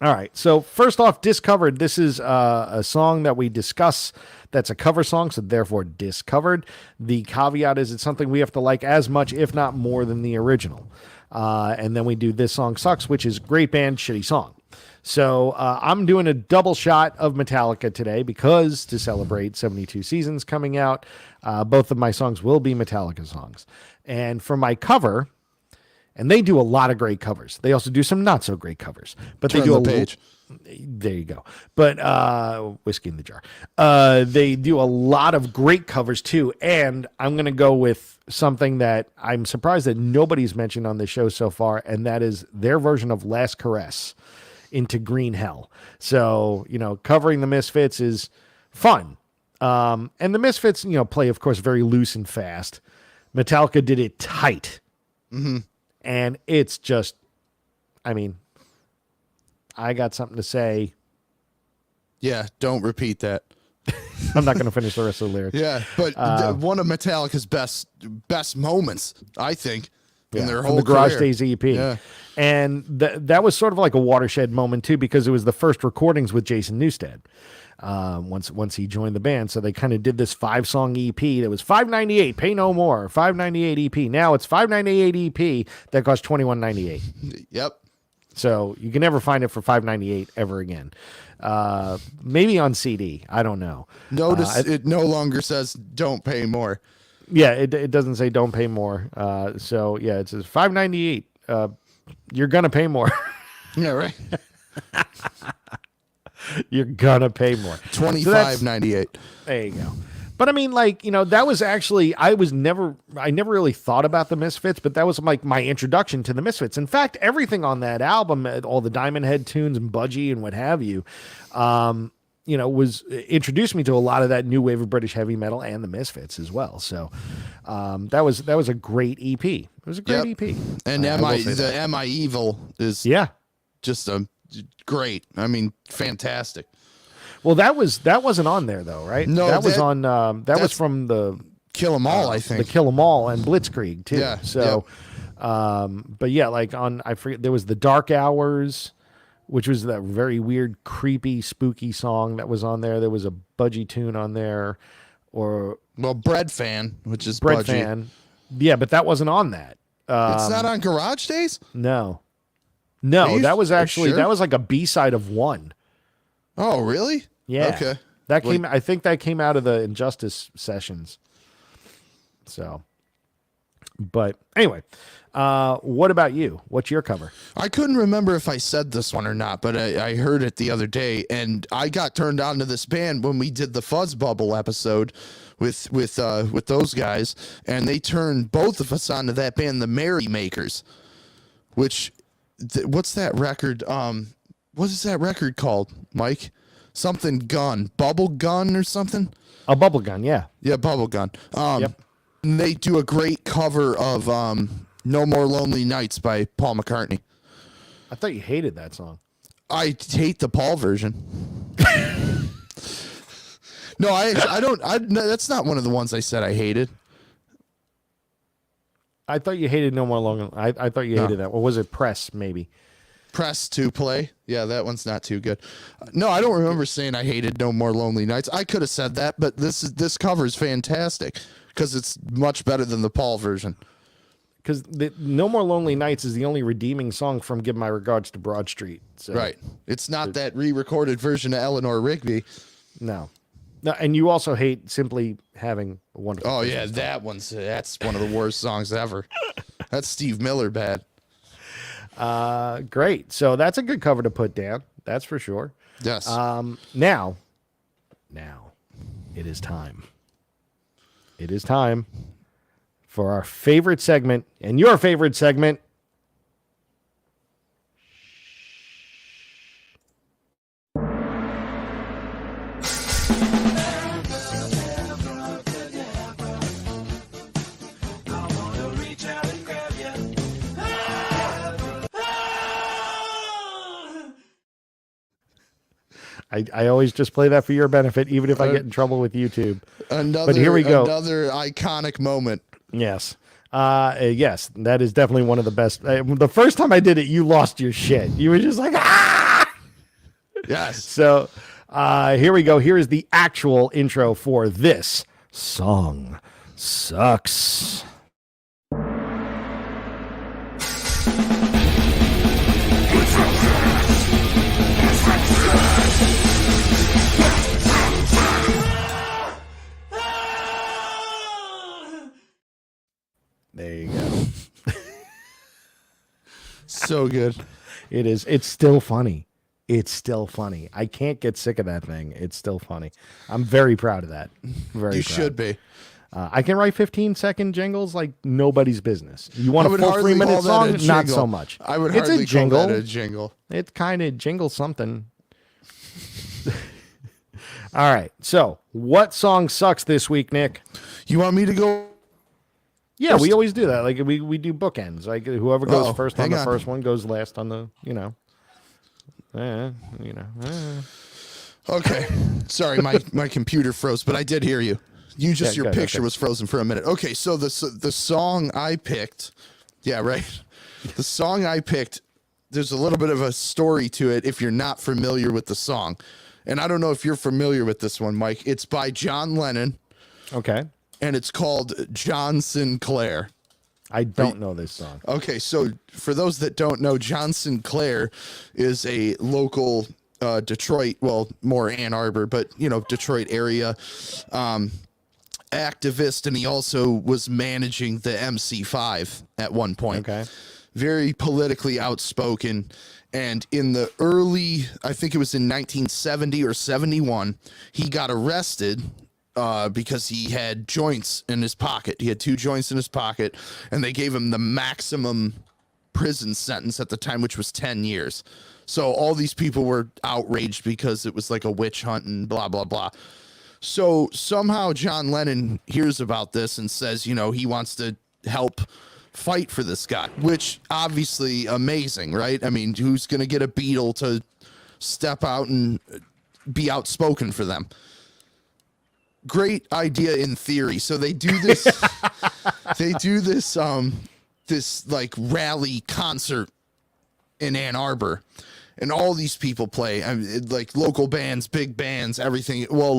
All right. So first off, Discovered. This is a song that we discuss that's a cover song, so therefore discovered. The caveat is it's something we have to like as much, if not more, than the original. And then we do This Song Sucks, which is great band, shitty song. So I'm doing a double shot of Metallica today because to celebrate 72 seasons coming out, both of my songs will be Metallica songs. And for my cover, and they do a lot of great covers. They also do some not so great covers, but they Turn do the a page. There you go. But whiskey in the jar. They do a lot of great covers too. And I'm going to go with something that I'm surprised that nobody's mentioned on the show so far, and that is their version of Last Caress into Green Hell. So, covering the Misfits is fun. And the Misfits, play, of course, very loose and fast. Metallica did it tight. Mm-hmm. And it's just, I got something to say. Yeah, don't repeat that. I'm not going to finish the rest of the lyrics. Yeah, but one of Metallica's best moments, I think, in their from whole the Garage career. Days EP. Yeah. And that was sort of like a watershed moment too, because it was the first recordings with Jason Newsted. Once he joined the band, so they kind of did this 5-song EP that was $5.98, pay no more, $5.98 EP. Now it's $5.98 EP that costs $21.98. Yep. So you can never find it for $5.98 ever again. Maybe on CD, I don't know. Notice it no longer says "don't pay more." Yeah, it doesn't say don't pay more. So yeah, it says $5.98. You're gonna pay more. Yeah, right. You're gonna pay more. $25.98. There you go. But I mean, that was actually, I never really thought about the Misfits, but that was like my introduction to the Misfits. In fact, everything on that album, all the Diamond Head tunes and Budgie and what have you, was introduced me to a lot of that new wave of British heavy metal and the Misfits as well. So that was a great EP. It was a great EP. And Am I Evil is just a great. Fantastic. Well, that wasn't on there though, right? No, that was on. That was from the Kill 'Em All, I think. The Kill 'Em All and Blitzkrieg too. Yeah. So, but yeah, I forget, there was the Dark Hours, which was that very weird, creepy, spooky song that was on there. There was a Budgie tune on there, Bread Fan, which is Bread Budgie. Fan. Yeah, but that wasn't on that. It's not on Garage Days? No, you that was actually sure? that was like a B-side of one. Oh, really? Yeah. Okay. I think that came out of the Injustice sessions. So, but anyway, what about you? What's your cover? I couldn't remember if I said this one or not, but I heard it the other day, and I got turned on to this band when we did the Fuzz Bubble episode with those guys, and they turned both of us onto that band, the Merrymakers. Which, what's that record? What is that record called, Mike? Something Gun, Bubble Gun or something? A Bubble Gun, yeah. Yeah, Bubble Gun. Yep. And they do a great cover of No More Lonely Nights by Paul McCartney. I thought you hated that song. I hate the Paul version. No, I don't. No, that's not one of the ones I said I hated. I thought you hated No More Long. I thought you hated that. Or was it Press, maybe? Press to Play. Yeah, that one's not too good. No, I don't remember saying I hated No More Lonely Nights. I could have said that, but this cover is fantastic because it's much better than the Paul version. Because No More Lonely Nights is the only redeeming song from Give My Regards to Broad Street. So, Right. It's not that re-recorded version of Eleanor Rigby. No, and you also hate Simply Having a Wonderful Oh, Christmas. yeah, that's one of the worst songs ever. That's Steve Miller bad. Great. So that's a good cover to put down. That's for sure. Yes. Now, it is time. It is time for our favorite segment and your favorite segment. I always just play that for your benefit, even if I get in trouble with YouTube. But here we go. Another iconic moment. Yes. Yes, that is definitely one of the best. The first time I did it, you lost your shit. You were just like, ah! Yes. So here we go. Here is the actual intro for This Song Sucks. so good. It is. It's still funny. It's still funny. I can't get sick of that thing. It's still funny. I'm very proud of that. Very You proud. should be. I can write 15-second jingles like nobody's business. You want I a would full hardly 3-minute call that song? a Not jingle. so much. I would It's hardly a jingle. call that a jingle. It kind of jingles something. All right. So, what song sucks this week, Nick? You want me to go? Yeah, we always do that. Like we do bookends. Like whoever goes Uh-oh, first on hang the on. first one goes last on the, Okay. Sorry, my computer froze, but I did hear you. Yeah, Your good, picture okay. was frozen for a minute. Okay, so the song I picked, yeah, right. The song I picked, there's a little bit of a story to it if you're not familiar with the song. And I don't know if you're familiar with this one, Mike. It's by John Lennon, Okay. and it's called John Sinclair. I don't know this song. Okay, so for those that don't know, John Sinclair is a local Detroit, well, more Ann Arbor, but Detroit area activist, and he also was managing the MC5 at one point. Okay. Very politically outspoken. And in the early, I think it was in 1970 or 71, he got arrested because he had joints in his pocket. He had 2 joints in his pocket, and they gave him the maximum prison sentence at the time, which was 10 years. So all these people were outraged because it was like a witch hunt and blah, blah, blah. So somehow John Lennon hears about this and says, he wants to help fight for this guy, which obviously amazing, right? I mean, who's going to get a Beatle to step out and be outspoken for them? Great idea in theory. So they do this, this like rally concert in Ann Arbor, and all these people play. I mean, like local bands, big bands, everything. Well,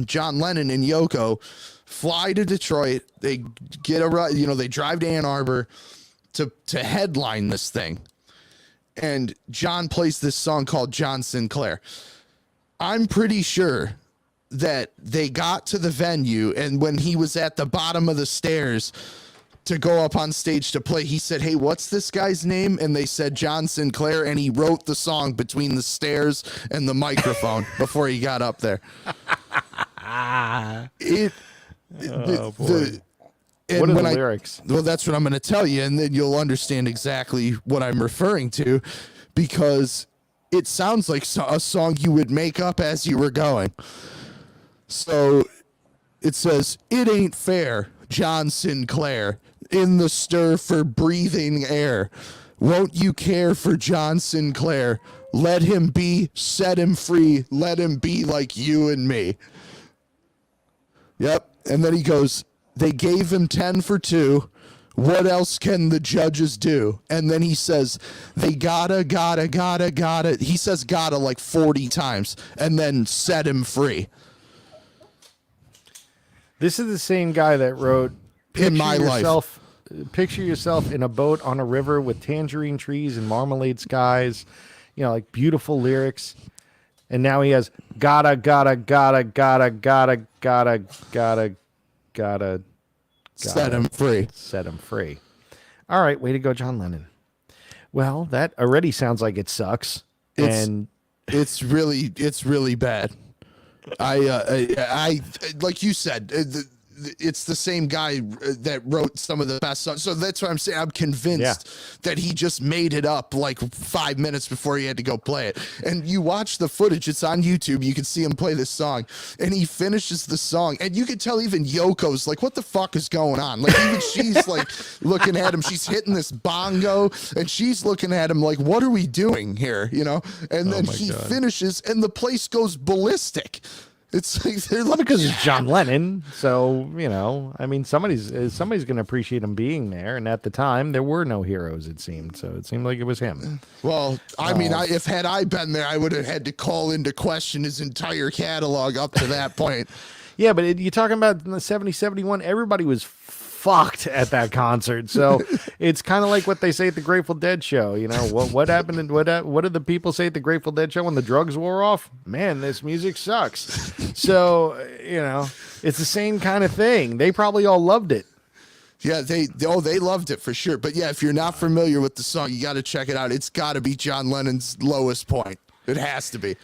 John Lennon and Yoko fly to Detroit. They get they drive to Ann Arbor to headline this thing. And John plays this song called John Sinclair. I'm pretty sure that they got to the venue, and when he was at the bottom of the stairs to go up on stage to play, he said, "Hey, what's this guy's name?" And they said John Sinclair, and he wrote the song between the stairs and the microphone before he got up there. Boy. And What are the when lyrics? Well, that's what I'm going to tell you, and then you'll understand exactly what I'm referring to, because it sounds like a song you would make up as you were going. So it says, "It ain't fair, John Sinclair, in the stir for breathing air. Won't you care for John Sinclair? Let him be, set him free, let him be like you and me." Yep. And then he goes, "They gave him 10 for 2. What else can the judges do?" And then he says, "They gotta. He says gotta like 40 times, and then set him free. This is the same guy that wrote In My Life. Picture yourself in a boat on a river with tangerine trees and marmalade skies, like beautiful lyrics. And now he has gotta Set him free." set him free. All right, way to go, John Lennon. Well, that already sounds like it sucks. And It's really bad. I like you said, it's the same guy that wrote some of the best songs. So that's what I'm saying. I'm convinced that he just made it up like 5 minutes before he had to go play it. And you watch the footage, it's on YouTube. You can see him play this song, and he finishes the song, and you can tell even Yoko's like, "What the fuck is going on?" Like even she's like looking at him. She's hitting this bongo, and she's looking at him like, "What are we doing here?" And then he finishes, and the place goes ballistic. It's like they're like, because it's John Lennon, so I mean, somebody's going to appreciate him being there. And at the time, there were no heroes. It seemed so. It seemed like it was him. Well, I mean, if had I been there, I would have had to call into question his entire catalog up to that point. Yeah, but you're talking about in the 70, 71, everybody was fucked at that concert. So it's kind of like what they say at the Grateful Dead show. What happened and what did the people say at the Grateful Dead show when the drugs wore off? Man, this music sucks. So, it's the same kind of thing. They probably all loved it. Yeah, they loved it for sure. But yeah, if you're not familiar with the song, you got to check it out. It's got to be John Lennon's lowest point. It has to be.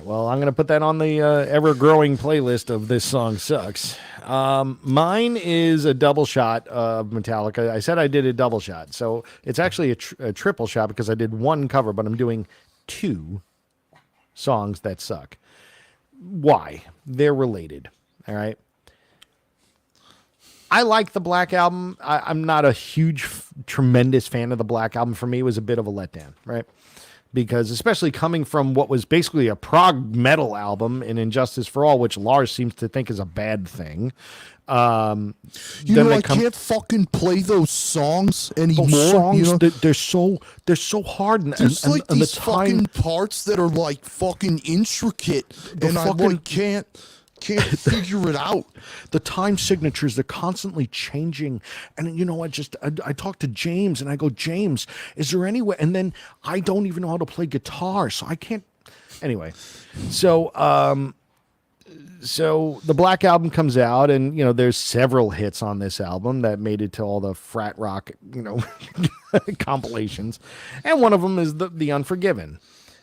Well, I'm going to put that on the ever-growing playlist of This Song Sucks. Mine is a double shot of Metallica. I said I did a double shot, so it's actually a triple shot because I did one cover, but I'm doing 2 songs that suck. Why? They're related, all right? I like the Black Album. I'm not a huge, tremendous fan of the Black Album. For me, it was a bit of a letdown, right? Because especially coming from what was basically a prog metal album in Injustice for All, which Lars seems to think is a bad thing. I can't fucking play those songs anymore. Those songs, they're so hard. There's these fucking parts that are like fucking intricate, and I can't figure it out. The time signatures, they're constantly changing. And I talked to James and I go, James, is there any way? And then I don't even know how to play guitar, so I can't. Anyway, so the Black Album comes out, and there's several hits on this album that made it to all the frat rock compilations, and one of them is the Unforgiven.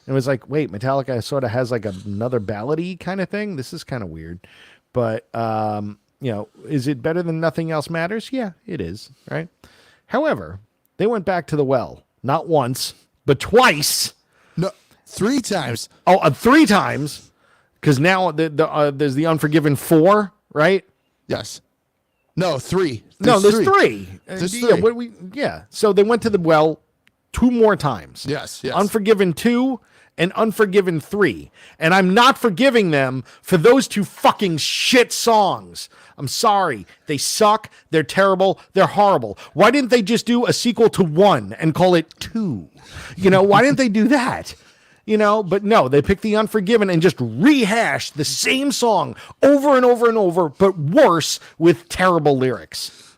And it was like, wait, Metallica sort of has like another ballady kind of thing. This is kind of weird. But, is it better than Nothing Else Matters? Yeah, it is, right? However, they went back to the well. Not once, but twice. No, 3 times. Oh, 3 times. Because now there's the Unforgiven 4, right? Yes. No, 3. There's 3. There's 3. So they went to the well 2 more times. Yes. Unforgiven 2 and Unforgiven 3. And I'm not forgiving them for those 2 fucking shit songs. I'm sorry. They suck. They're terrible. They're horrible. Why didn't they just do a sequel to 1 and call it 2? Why didn't they do that? But no, they picked the Unforgiven and just rehashed the same song over and over and over, but worse with terrible lyrics.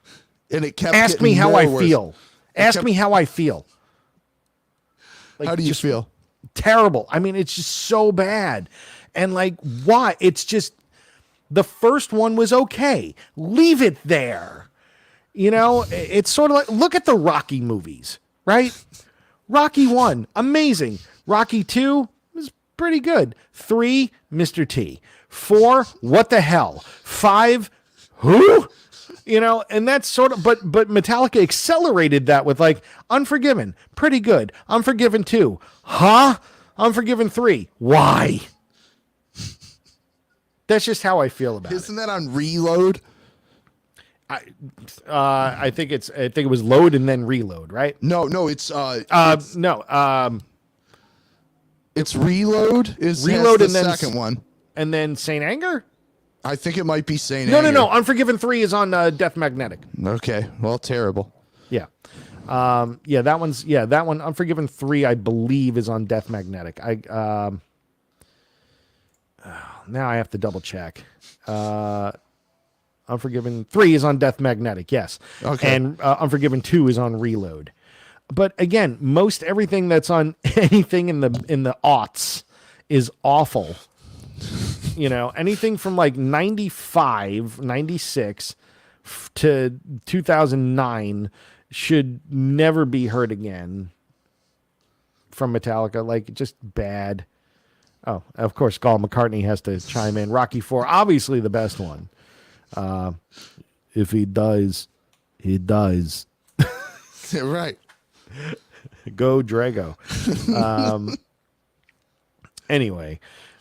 And it kept Ask me how I feel. Ask me how I feel. How do you feel? Terrible. I mean, it's just so bad. And why? It's just the first one was okay. Leave it there. It's sort of like, look at the Rocky movies, right? Rocky 1, amazing. Rocky 2 was pretty good. 3, Mr. T. 4, what the hell? 5, who? And that's sort of, but Metallica accelerated that with Unforgiven, pretty good. Unforgiven 2, huh? Unforgiven 3, why? That's just how I feel about it. Isn't that on Reload? I think it was Load and then Reload, right? No, it's it's Reload is Reload the and then second one, and then Saint Anger. I think it might be Saint Anger. No. Unforgiven 3 is on Death Magnetic. Okay, well, terrible. Yeah. That one. Unforgiven 3, I believe, is on Death Magnetic. Now I have to double check. Unforgiven 3 is on Death Magnetic, yes. Okay. And Unforgiven 2 is on Reload. But again, most everything that's on anything in the aughts is awful. Anything from 95, 96 to 2009 should never be heard again from Metallica. Just bad. Oh, of course, Paul McCartney has to chime in. Rocky 4, obviously the best one. If he dies, he dies. Right. Go Drago. Anyway,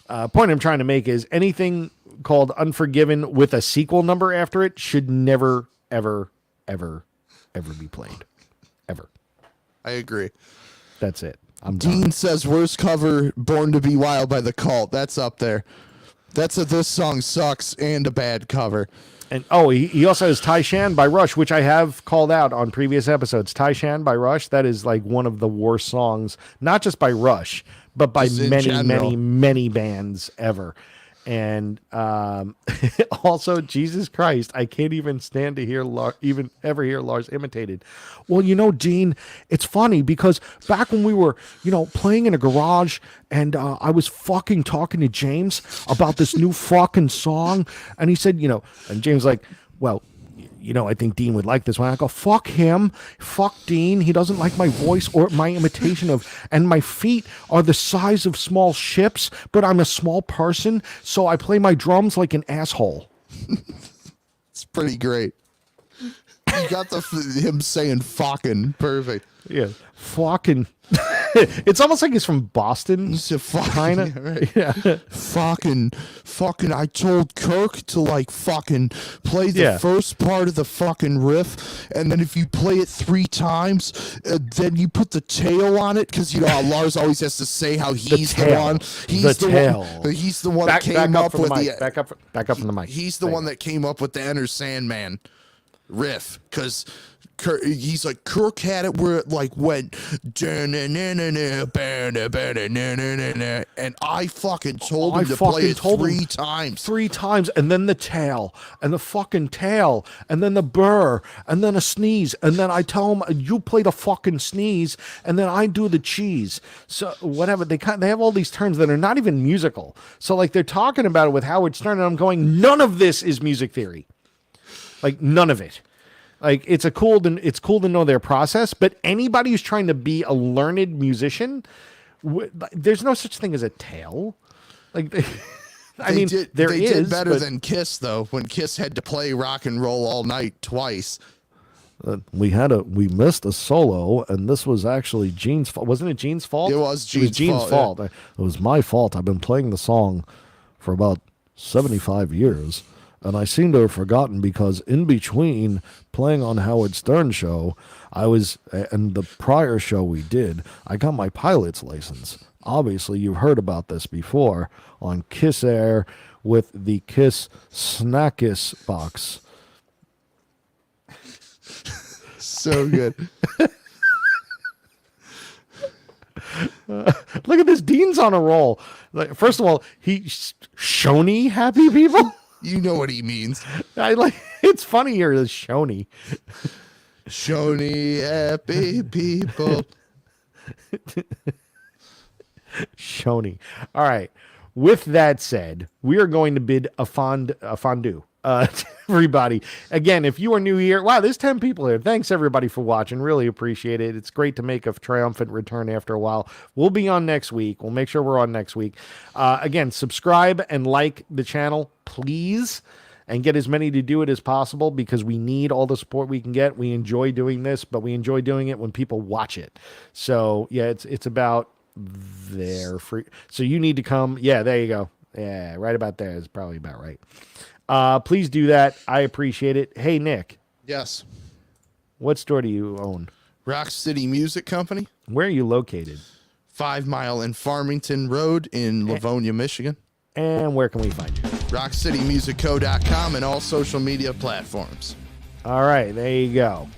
point I'm trying to make is anything called Unforgiven with a sequel number after it should never, ever, ever, ever be played. Ever. I agree. That's it. Dean says worst cover, Born to Be Wild by The Cult. That's up there. That's This Song Sucks and a bad cover. And he also has Tai Shan by Rush, which I have called out on previous episodes. Tai Shan by Rush, that is one of the worst songs, not just by Rush, but by many bands ever. And also, Jesus Christ, I can't even stand to hear ever hear Lars imitated. Well, Dean, it's funny because back when we were, playing in a garage and I was fucking talking to James about this new fucking song. And he said, and James well, I think Dean would like this one. I go, fuck him. Fuck Dean. He doesn't like my voice or my imitation of, and my feet are the size of small ships, but I'm a small person, so I play my drums like an asshole. It's pretty great. You got him saying fucking perfect. Yeah. Fucking. It's almost like he's from Boston. He's a fucking, Kinda. right? Yeah. Fucking, I told Kirk to like fucking play the first part of the fucking riff, and then if you play it 3 times, then you put the tail on it, because how Lars always has to say how he's the one. He's the one. He's the one that came up with the back up from the mic. He's the one that came up with the Enter Sandman riff, because he's like, Kirk had it where it like went, and I fucking told him to play it 3 times. 3 times, and then the tail, and the fucking tail, and then the burr, and then a sneeze, and then I tell him, you play the fucking sneeze, and then I do the cheese. So whatever, they have all these terms that are not even musical. So like they're talking about it with Howard Stern, and I'm going, none of this is music theory. Like none of it. Like it's cool to know their process, but anybody who's trying to be a learned musician, there's no such thing as a tail. Like they did better than Kiss though, when Kiss had to play Rock and Roll All Night twice. We missed a solo, and this was actually Gene's fault. Wasn't it Gene's fault? It was Gene's fault. Yeah. It was my fault. I've been playing the song for about 75 years. And I seem to have forgotten, because in between playing on Howard Stern show, and the prior show we did, I got my pilot's license. Obviously, you've heard about this before on Kiss Air with the Kiss Snackis box. So good. Look at this. Dean's on a roll. Like, first of all, Shoney happy people? You know what he means. It's funny here, the Shoney. Shoney happy people. Shoney. All right. With that said, we are going to bid a fondue. To everybody. Again, if you are new here, wow, there's 10 people here. Thanks everybody for watching. Really appreciate it. It's great to make a triumphant return after a while. We'll be on next week. We'll make sure we're on next week. Again, subscribe and like the channel, please, and get as many to do it as possible, because we need all the support we can get. We enjoy doing this, but we enjoy doing it when people watch it. So yeah, it's about their free. So you need to come. Yeah, there you go. Yeah, right about there is probably about right. Please do that. I appreciate it. Hey, Nick. Yes. What store do you own? Rock City Music Company. Where are you located? 5 Mile and Farmington Road in Livonia, Michigan. And where can we find you? RockCityMusicCo.com and all social media platforms. All right, there you go.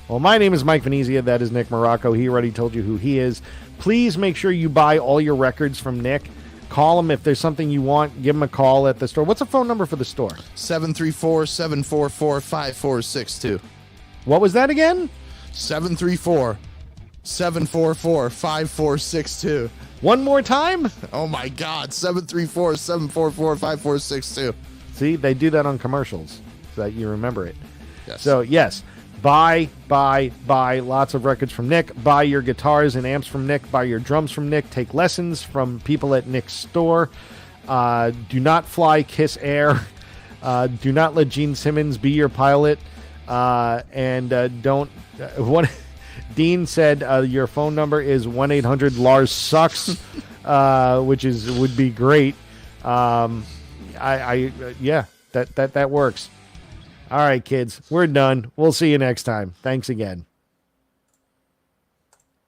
Well, my name is Mike Venezia. That is Nick Morocco. He already told you who he is. Please make sure you buy all your records from Nick. Call him if there's something you want. Give him a call at the store. What's the phone number for the store? 734-744-5462. What was that again? 734-744-5462. One more time? Oh my God. 734-744-5462. See, they do that on commercials so that you remember it. Yes. So, yes. Buy lots of records from Nick. Buy your guitars and amps from Nick. Buy your drums from Nick. Take lessons from people at Nick's store. Do not fly Kiss Air. Do not let Gene Simmons be your pilot. And don't... what Dean said your phone number is 1-800-LARS-SUCKS, which would be great. Yeah, that works. All right, kids, we're done. We'll see you next time. Thanks again.